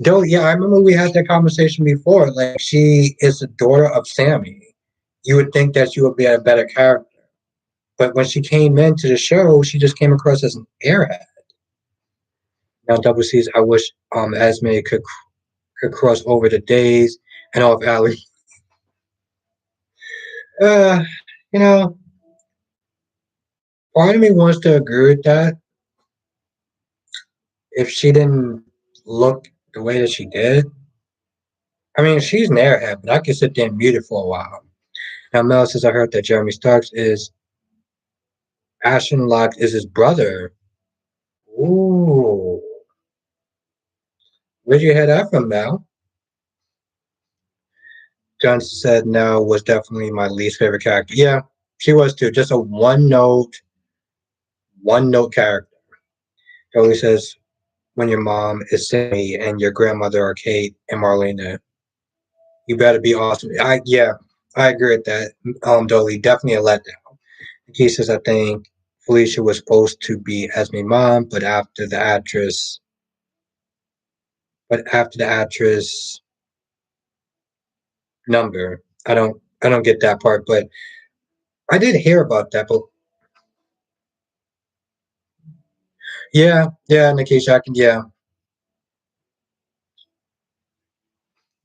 Dolly, yeah, I remember we had that conversation before. Like she is the daughter of Sammy. You would think that she would be a better character. But when she came into the show, she just came across as an airhead. Now Double C's I wish Esme could cross over the days and off Ali. Uh, you know, part of me wants to agree with that. If she didn't look the way that she did, I mean, she's an airhead, but I could sit there and mute it for a while. Now, Mel says I heard that Jeremy Starks is Ashton Locke is his brother. Ooh, where'd you hear that from, Mel? Johnson said no was definitely my least favorite character. Yeah, she was too. Just a one note character. He always says when your mom is Sammy and your grandmother are Kate and Marlena, you better be awesome. I agree with that. Dolly, definitely a letdown. He says I think Felicia was supposed to be Esme's mom, but after the actress number, I don't get that part. But I did hear about that. But yeah, Nikisha,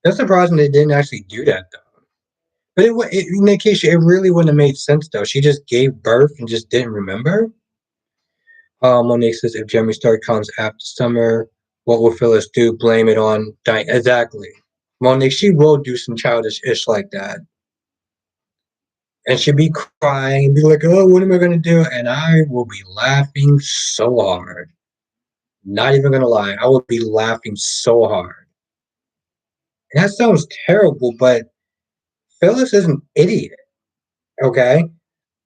that's surprising they didn't actually do that though. But Nikisha, it really wouldn't have made sense though. She just gave birth and just didn't remember. Monique says if Jeremy Stark comes after summer, what will Phyllis do? Blame it on Diane. Exactly. Monique, she will do some childish ish like that. And she'd be crying and be like, oh, what am I going to do? And I will be laughing so hard. Not even going to lie. I will be laughing so hard. And that sounds terrible, but Phyllis is an idiot. Okay.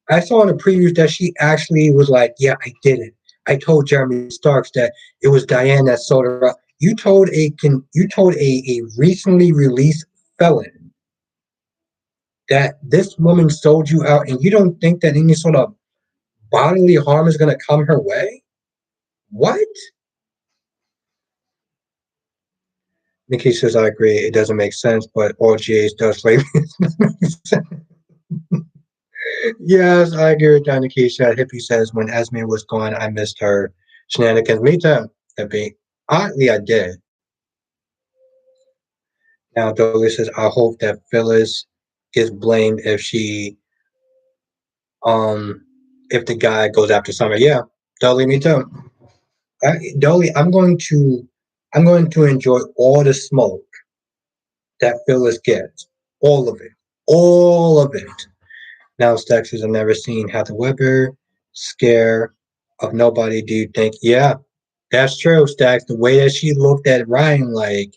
I saw in the previews that she actually was like, yeah, I did it. I told Jeremy Starks that it was Diane that sold her up. You told a recently released felon that this woman sold you out, and you don't think that any sort of bodily harm is going to come her way? What? Nikki says, I agree. It doesn't make sense, but all GAs does lately. Yes, I agree with that, Nikki said. Hippie says, when Esme was gone, I missed her shenanigans. Me too, Hippie. Oddly, I did. Now, Dolly says, I hope that Phyllis gets blamed um, if the guy goes after Summer. Yeah, Dolly, me too. Dolly, I'm going to enjoy all the smoke that Phyllis gets. All of it. All of it. Now, Stack says, I've never seen Heather Weber scare of nobody. Do you think? Yeah, that's true, Stacks. The way that she looked at Ryan, like,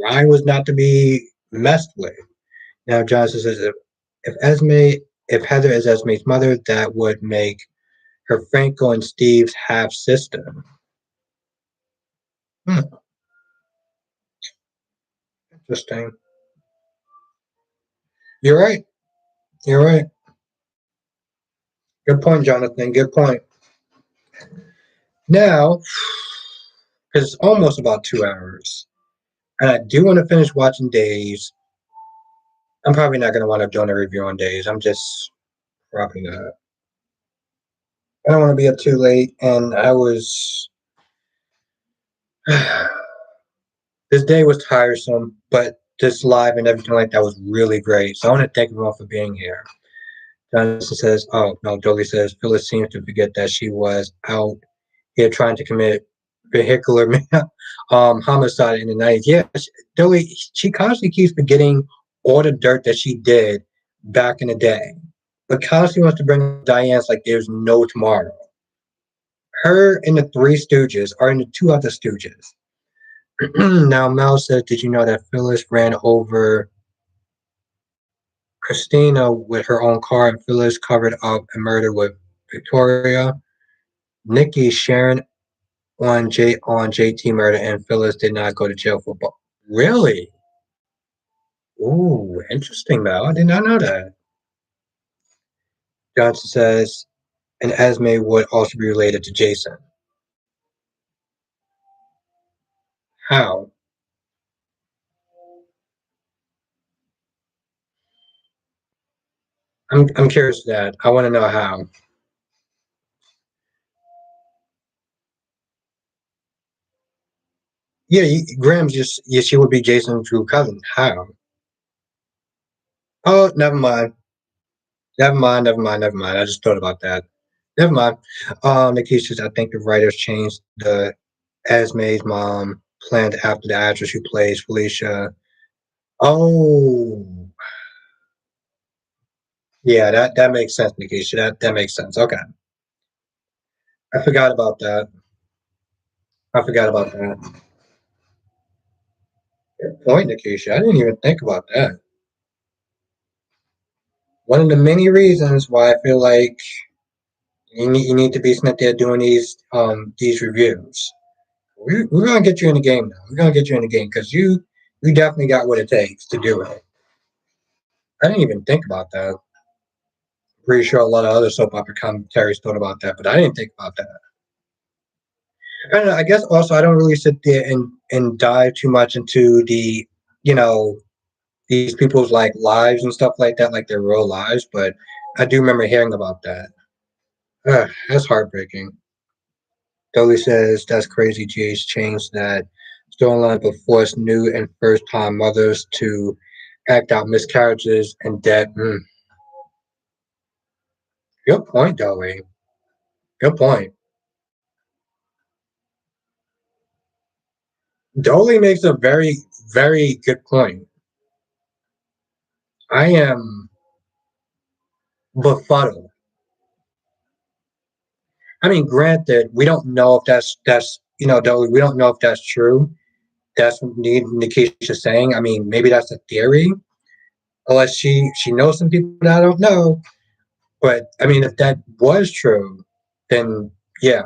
Ryan was not to be messed with. Now, Johnson says, if Esme, if Heather is Esme's mother, that would make her Franco and Steve's half sister. Hmm, interesting. You're right. You're right. Good point, Jonathan. Good point. Now, because it's almost about 2 hours, and I do want to finish watching Days. I'm probably not going to want to do a review on Days. I'm just probably not. I don't want to be up too late, and I was. This day was tiresome, but this live and everything like that was really great. So I want to thank everyone for being here. Johnson says, oh, no, Dolly says, Phyllis seems to forget that she was out here trying to commit vehicular homicide in the 90s. Yeah, Dolly, she constantly keeps forgetting all the dirt that she did back in the day, but constantly wants to bring Diane's like there's no tomorrow. Her and the Three Stooges are in the two other Stooges. Now, Mel says, did you know that Phyllis ran over Christina with her own car and Phyllis covered up a murder with Victoria? Nikki Sharon on JT murder and Phyllis did not go to jail for both. Really? Ooh, interesting, Mel. I did not know that. Johnson says, and Esme would also be related to Jason. How? I'm curious to that. I want to know how. Yeah, Graham's just yeah, she would be Jason's true cousin. How? Oh, never mind. Never mind, never mind, never mind. I just thought about that. Never mind. Nikki says, I think the writers changed the Esme's mom planned after the actress who plays Felicia. Oh, yeah, that makes sense, Nikisha. That makes sense. Okay. I forgot about that. I forgot about that. Good point, Nikisha. I didn't even think about that. One of the many reasons why I feel like you need to be sitting there doing these reviews. We're gonna get you in the game now. We're gonna get you in the game because you definitely got what it takes to do it. I didn't even think about that. Pretty sure a lot of other soap opera commentaries thought about that, but I didn't think about that. I don't know. I guess also I don't really sit there and dive too much into you know, these people's like lives and stuff like that, like their real lives. But I do remember hearing about that. That's heartbreaking. Dolly says that's crazy. GH changed that storyline, but forced new and first time mothers to act out miscarriages and death. Good point, Dolly. Good point. Dolly makes a very, very good point. I am befuddled. I mean, granted, we don't know if that's Dolly. We don't know if that's true. That's what Nikisha's saying. I mean, maybe that's a theory, unless she knows some people that I don't know. But I mean, if that was true, then yeah.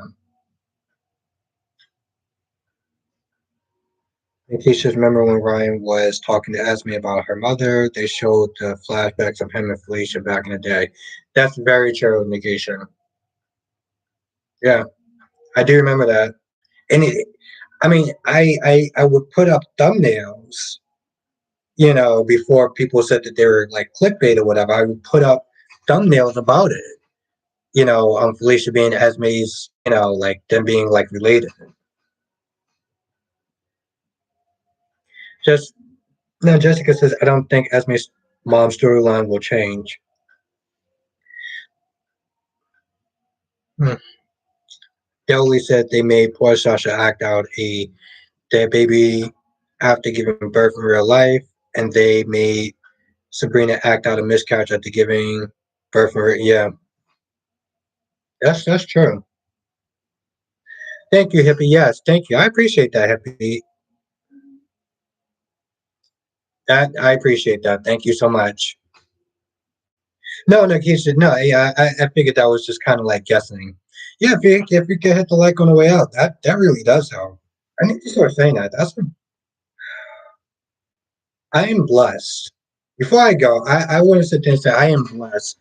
Nikisha's remember when Ryan was talking to Esme about her mother. They showed the flashbacks of him and Felicia back in the day. That's very true, Nikisha. Yeah, I do remember that. And I mean, I would put up thumbnails, before people said that they were like clickbait or whatever. I would put up thumbnails about it. Felicia being Esme's, like them being like related. Just now, Jessica says, I don't think Esme's mom's storyline will change. Hmm. Deli said they made poor Sasha act out their baby after giving birth in real life, and they made Sabrina act out a miscarriage after giving birth in real. Yeah, that's true. Thank you, Hippie. Yes, thank you. I appreciate that, Hippie. That I appreciate that. Thank you so much. No, no, he said no. Yeah, I figured that was just kind of like guessing. Yeah, if you can hit the like on the way out, that really does help. I need to start saying that. I am blessed. Before I go, I want to sit there and say I am blessed,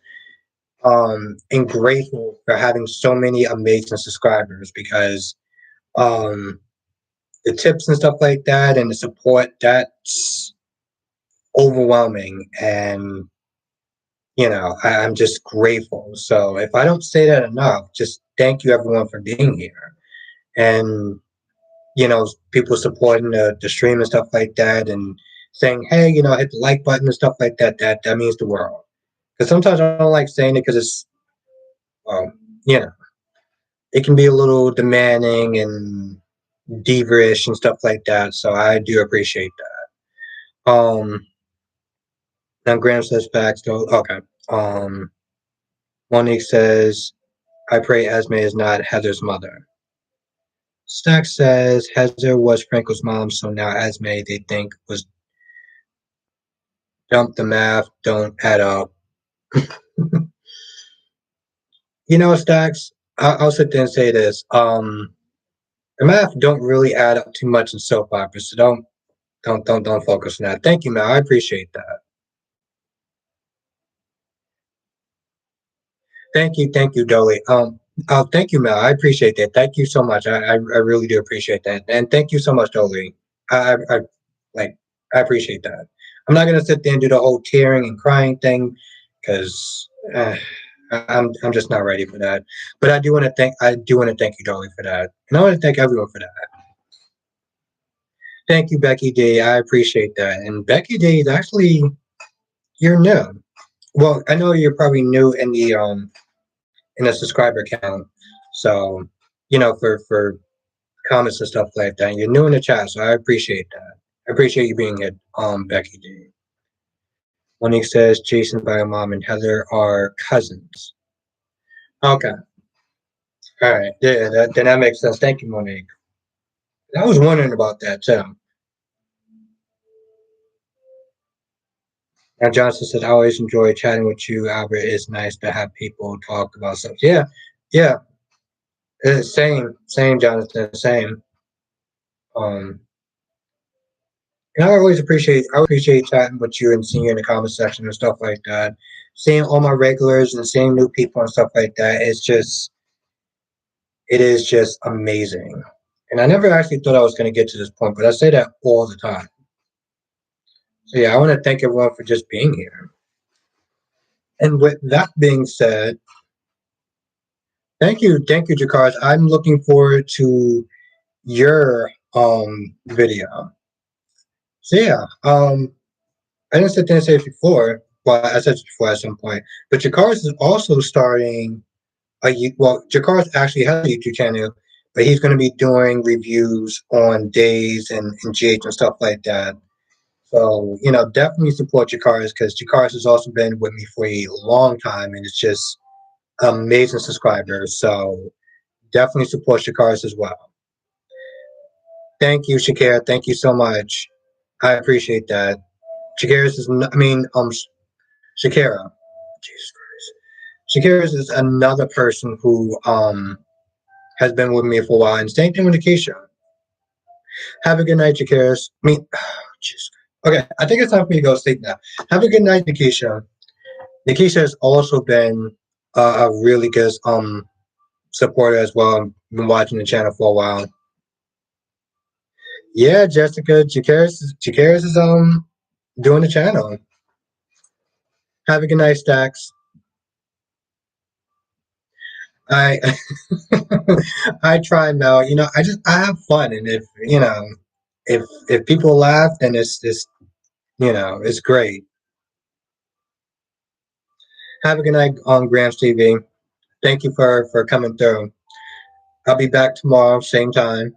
and grateful for having so many amazing subscribers because um, the tips and stuff like that and the support that's overwhelming, and I'm just grateful. So if I don't say that enough, just thank you everyone for being here, and people supporting the stream and stuff like that, and saying, hey, hit the like button and stuff like that. That means the world. Because sometimes I don't like saying it because it's, well, you know, it can be a little demanding and diva-ish and stuff like that. So I do appreciate that. Now Graham says facts. Though. Okay. Um, Monique says, I pray Esme is not Heather's mother. Stack says Heather was Frankel's mom, so now Esme they think was dump the math, don't add up. Stacks. I'll sit there and say this. The math don't really add up too much in soap operas, so don't focus on that. Thank you, Mal. I appreciate that. Thank you, Dolly. Thank you, Mel. I appreciate that. Thank you so much. I really do appreciate that, and thank you so much, Dolly. I like I appreciate that. I'm not gonna sit there and do the whole tearing and crying thing because I'm just not ready for that. But I do want to thank you, Dolly, for that, and I want to thank everyone for that. Thank you, Becky D. I appreciate that. And Becky D is actually you're new. Well, I know you're probably new in a subscriber count. So, for comments and stuff like that. You're new in the chat, so I appreciate that. I appreciate you being here, Becky D. Monique says Jason, by mom, and Heather are cousins. Okay. All right. Yeah, then that makes sense. Thank you, Monique. I was wondering about that too. Now Johnson said, I always enjoy chatting with you, Albert. It's nice to have people talk about stuff. Yeah, yeah. Same, Jonathan, same. Um, And I always appreciate chatting with you and seeing you in the comment section and stuff like that. Seeing all my regulars and seeing new people and stuff like that. It is just amazing. And I never actually thought I was going to get to this point, but I say that all the time. So yeah, I want to thank everyone for just being here. And with that being said, thank you, Jakars. I'm looking forward to your video. So yeah, I didn't sit there and say it before. Well, I said it before at some point. But Jakars is also starting Jakars actually has a YouTube channel, but he's going to be doing reviews on days and GH and stuff like that. So, definitely support Jakars because Jakars has also been with me for a long time and it's just amazing subscribers. So, definitely support Jakars as well. Thank you, Shakira. Thank you so much. I appreciate that. Shakira. Jesus Christ. Shakira is another person who has been with me for a while, and same thing with Nikisha. Have a good night, Shakira. Jeez. Okay, I think it's time for me to go sleep now. Have a good night, Nikisha. Nikisha has also been a really good supporter as well. I've been watching the channel for a while. Yeah, Jessica Jacaris is doing the channel. Have a good night, Stacks. I I try now. I have fun, and if people laugh, then it's great. Have a good night on Grams TV. Thank you for coming through. I'll be back tomorrow, same time.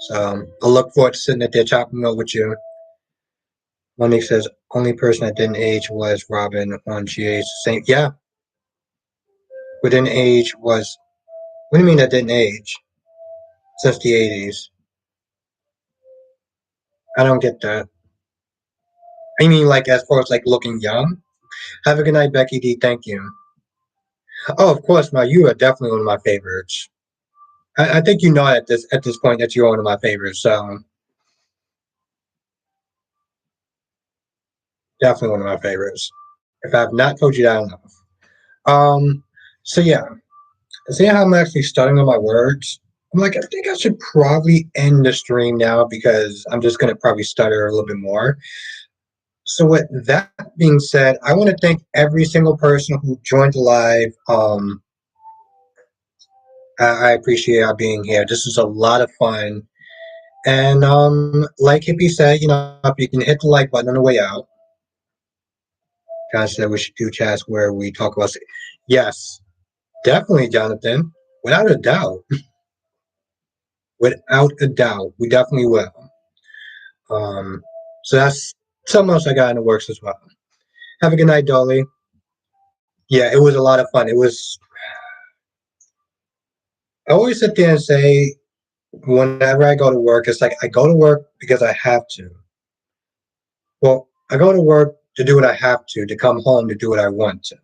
So I look forward to sitting at there chopping up with you. Monique says only person that didn't age was Robin on GH. Same, yeah, who didn't age was. What do you mean that didn't age since the '80s? I don't get that. I mean, like as far as like looking young. Have a good night, Becky D. Thank you. Oh, of course, now you are definitely one of my favorites. I think you know at this point that you're one of my favorites. So definitely one of my favorites. If I have not told you that enough. Um. So yeah, seeing how I'm actually studying on my words, I'm like, I think I should probably end the stream now because I'm just gonna probably stutter a little bit more. So with that being said, I want to thank every single person who joined the live. I appreciate y'all being here. This is a lot of fun. And like Hippie said, if you can hit the like button on the way out. John said we should do chats where we talk about. Yes, definitely, Jonathan. Without a doubt. Without a doubt, we definitely will. Um, so that's something else I got in the works as well. Have a good night, Dolly. Yeah, it was a lot of fun. It was. I always sit there and say, whenever I go to work, it's like I go to work because I have to. Well, I go to work to do what I have to come home to do what I want to.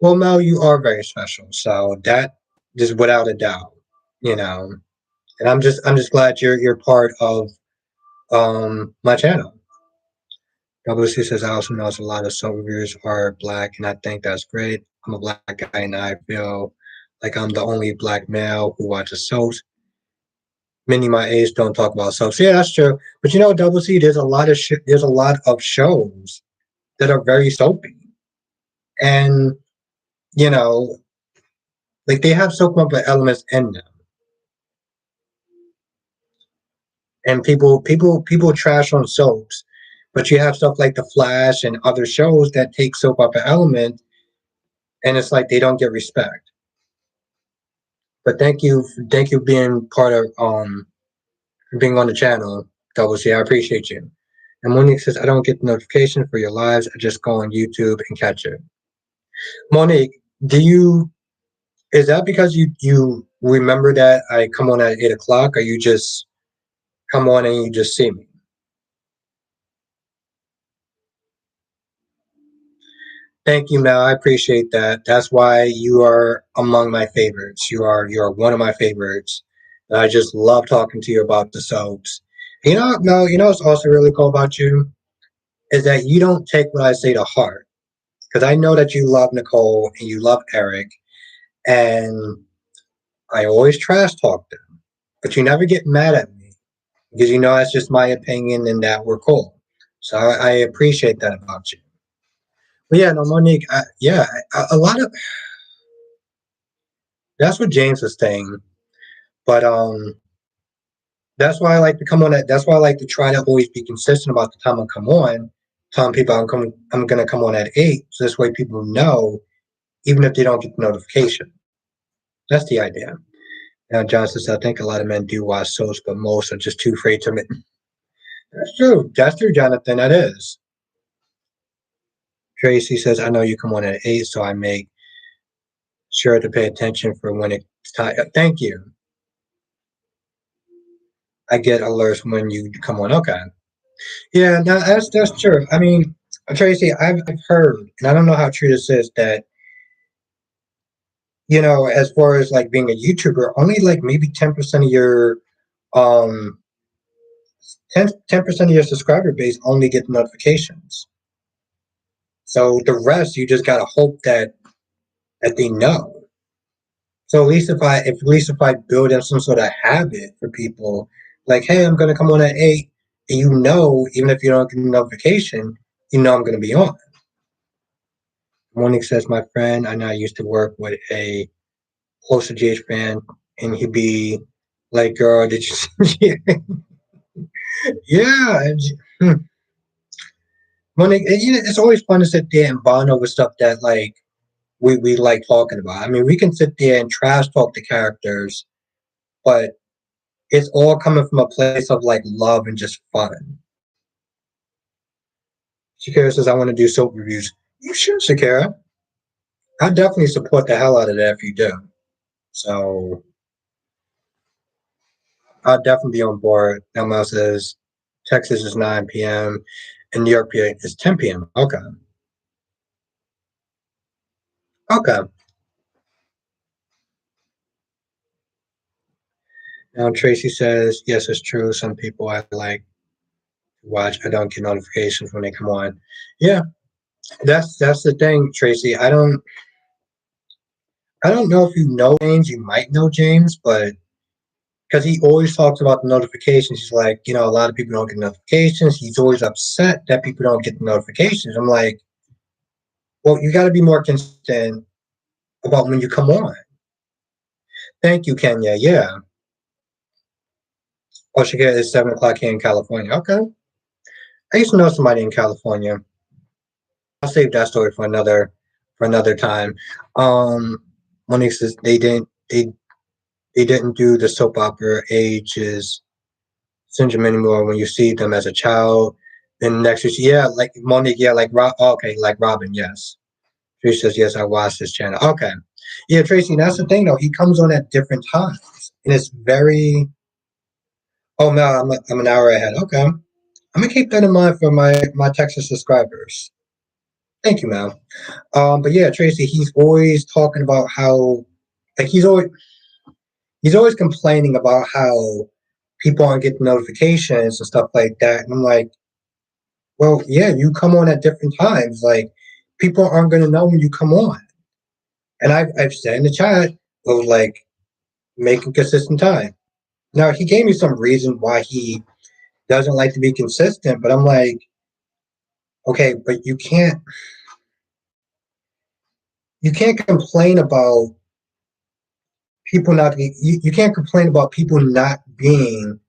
Well, Mel, you are very special. So that just without a doubt, you know. And I'm just glad you're part of my channel. WC says I also notice a lot of soap reviewers are black, and I think that's great. I'm a black guy, and I feel like I'm the only black male who watches soaps. Many my age don't talk about soaps. Yeah, that's true. But Double C, there's a lot of shows that are very soapy, and you know, like they have soap opera elements in them, and people trash on soaps, but you have stuff like The Flash and other shows that take soap opera element, and it's like they don't get respect. But thank you being part of being on the channel, Double C. I appreciate you. And Monique says, I don't get the notification for your lives. I just go on YouTube and catch it. Monique, is that because you remember that I come on at 8 o'clock, or you just come on and you just see me? Thank you, Mel. I appreciate that. That's why you are among my favorites. You are one of my favorites. And I just love talking to you about the soaps. Mel, what's also really cool about you is that you don't take what I say to heart. Because I know that you love Nicole and you love Eric, and I always trash talk them. But you never get mad at me because that's just my opinion and that we're cool. So I appreciate that about you. But yeah, no, Monique, yeah, a lot of that's what James was saying. But that's why I like to come on. That's why I like to try to always be consistent about the time I come on. Telling people I'm gonna come on at 8, so this way people know, even if they don't get the notification. That's the idea. Now, Johnson says, I think a lot of men do watch soaps, but most are just too afraid to admit. That's true. That's true, Jonathan. That is. Tracy says, I know you come on at 8, so I make sure to pay attention for when it's time. Thank you. I get alerts when you come on. Okay. Yeah, no, that's true. I mean, Tracy, I've heard, and I don't know how true this is, that as far as like being a YouTuber, only like maybe 10% of your um 10% of your subscriber base only get notifications. So the rest, you just gotta hope that that they know. So at least if I build in some sort of habit for people, like, hey, I'm gonna come on at 8, and even if you don't get a notification, I'm gonna be on. Monique says, my friend, I know I used to work with a close to GH fan, and he'd be like, girl, did you see? Yeah. Hmm. Monique, it's always fun to sit there and bond over stuff that like we like talking about. I mean, we can sit there and trash talk the characters, but it's all coming from a place of like love and just fun. Shakira says, I want to do soap reviews. You should, Shakira. I definitely support the hell out of that if you do. So I'll definitely be on board. Now says Texas is 9 p.m. and New York is 10 p.m. Okay. Okay. Now Tracy says, yes, it's true. Some people I like to watch. I don't get notifications when they come on. Yeah, that's the thing, Tracy. I don't know if you know James. You might know James, but because he always talks about the notifications. He's like, a lot of people don't get notifications. He's always upset that people don't get the notifications. I'm like, well, you got to be more consistent about when you come on. Thank you, Kenya. Yeah. Oh, she get is 7 o'clock here in California. Okay. I used to know somebody in California. I'll save that story for another time. Um, Monique says they didn't do the soap opera ages syndrome anymore when you see them as a child. Then next year, yeah, like Monique, yeah, like okay, like Robin, yes. Tracy says, yes, I watched this channel. Okay. Yeah, Tracy, that's the thing though. He comes on at different times. And it's very oh no, I'm an hour ahead. Okay. I'm gonna keep that in mind for my Texas subscribers. Thank you, Mal. But yeah, Tracy, he's always talking about how like he's always complaining about how people aren't getting notifications and stuff like that. And I'm like, well, yeah, you come on at different times. Like people aren't gonna know when you come on. And I've said in the chat, well, like make a consistent time. Now he gave me some reason why he doesn't like to be consistent, but I'm like, okay, but you can't complain about you can't complain about people not being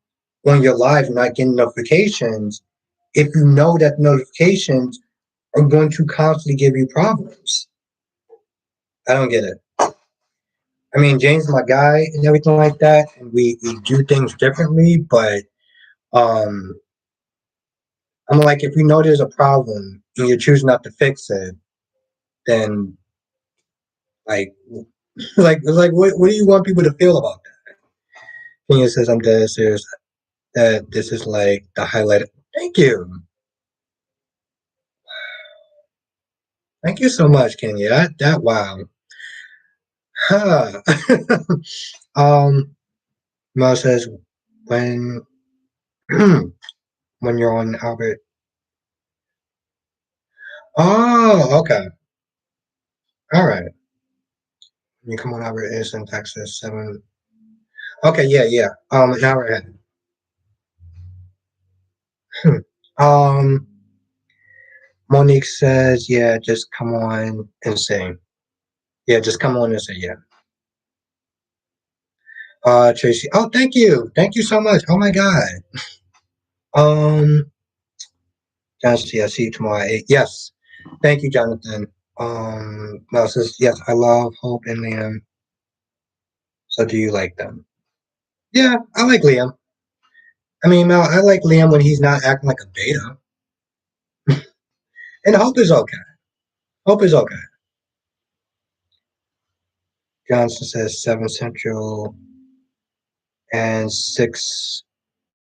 on your live, not getting notifications if you know that notifications are going to constantly give you problems. I don't get it. I mean, James is my guy and everything like that, and we do things differently, but um I'm like, if you know there's a problem and you choose not to fix it, then like like what do you want people to feel about that? Kenya says I'm dead serious that this is like the highlight. Thank you. Thank you so much, Kenya. That wow. Huh. Mel says when when you're on Albert. Oh, okay. All right. When you come on Albert is in Texas 7. Okay, yeah, yeah. An hour ahead. um Monique says, yeah, just come on and sing. Yeah, just come on and say yeah. Tracy. Oh, thank you. Thank you so much. Oh my God. Um Jonathan, I see you tomorrow at 8. Yes. Thank you, Jonathan. Mel says, yes, I love Hope and Liam. So do you like them? Yeah, I like Liam. I mean, Mel, I like Liam when he's not acting like a beta. And Hope is okay. Hope is okay. Johnson says 7 Central and 6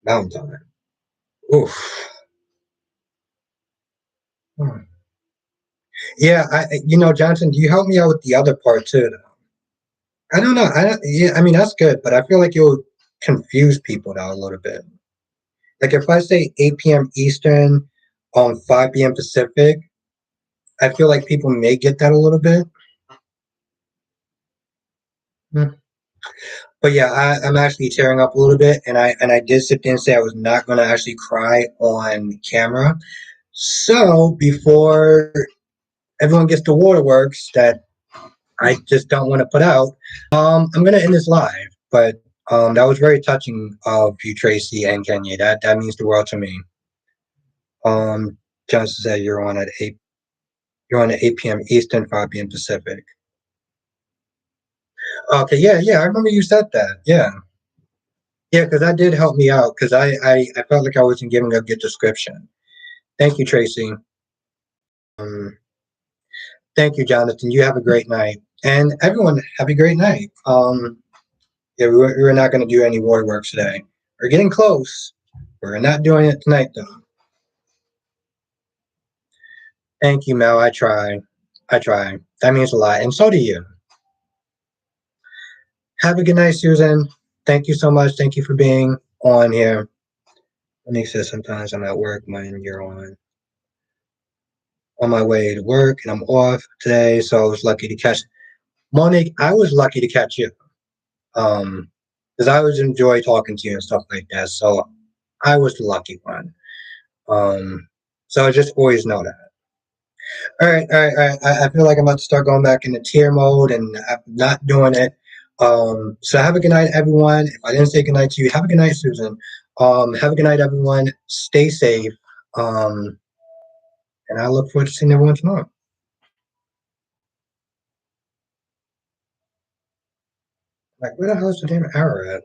Mountain Time. Oof. Hmm. Yeah, Johnson, you help me out with the other part too. Though. I don't know. Yeah, I mean that's good, but I feel like you'll confuse people though a little bit. Like if I say 8 p.m. Eastern on 5 p.m. Pacific, I feel like people may get that a little bit. Mm. But yeah, I'm actually tearing up a little bit, and I did sit there and say I was not going to actually cry on camera. So before everyone gets the waterworks that I just don't want to put out, I'm going to end this live. But that was very touching of you, Tracy and Kenya. That means the world to me. Johnson said you're on at 8. You're on at 8 p.m. Eastern, 5 p.m. Pacific. Okay, yeah, yeah. I remember you said that. Yeah. Yeah, because that did help me out because I felt like I wasn't giving a good description. Thank you, Tracy. Um, thank you, Jonathan. You have a great night. And everyone, have a great night. Yeah, we're not going to do any waterworks today. We're getting close. We're not doing it tonight, though. Thank you, Mel. I try. I try. That means a lot. And so do you. Have a good night, Susan. Thank you so much. Thank you for being on here. Monique says sometimes I'm at work when you're on my way to work and I'm off today, so I was lucky to catch Monique. I was lucky to catch you, because I always enjoy talking to you and stuff like that. So I was the lucky one. Um, so I just always know that. All right, all right, all right. I feel like I'm about to start going back into tier mode, and I'm not doing it. So have a good night, everyone. If I didn't say good night to you, have a good night, Susan. Have a good night, everyone. Stay safe. Um, and I look forward to seeing everyone tomorrow. Like, where the hell is the damn arrow at?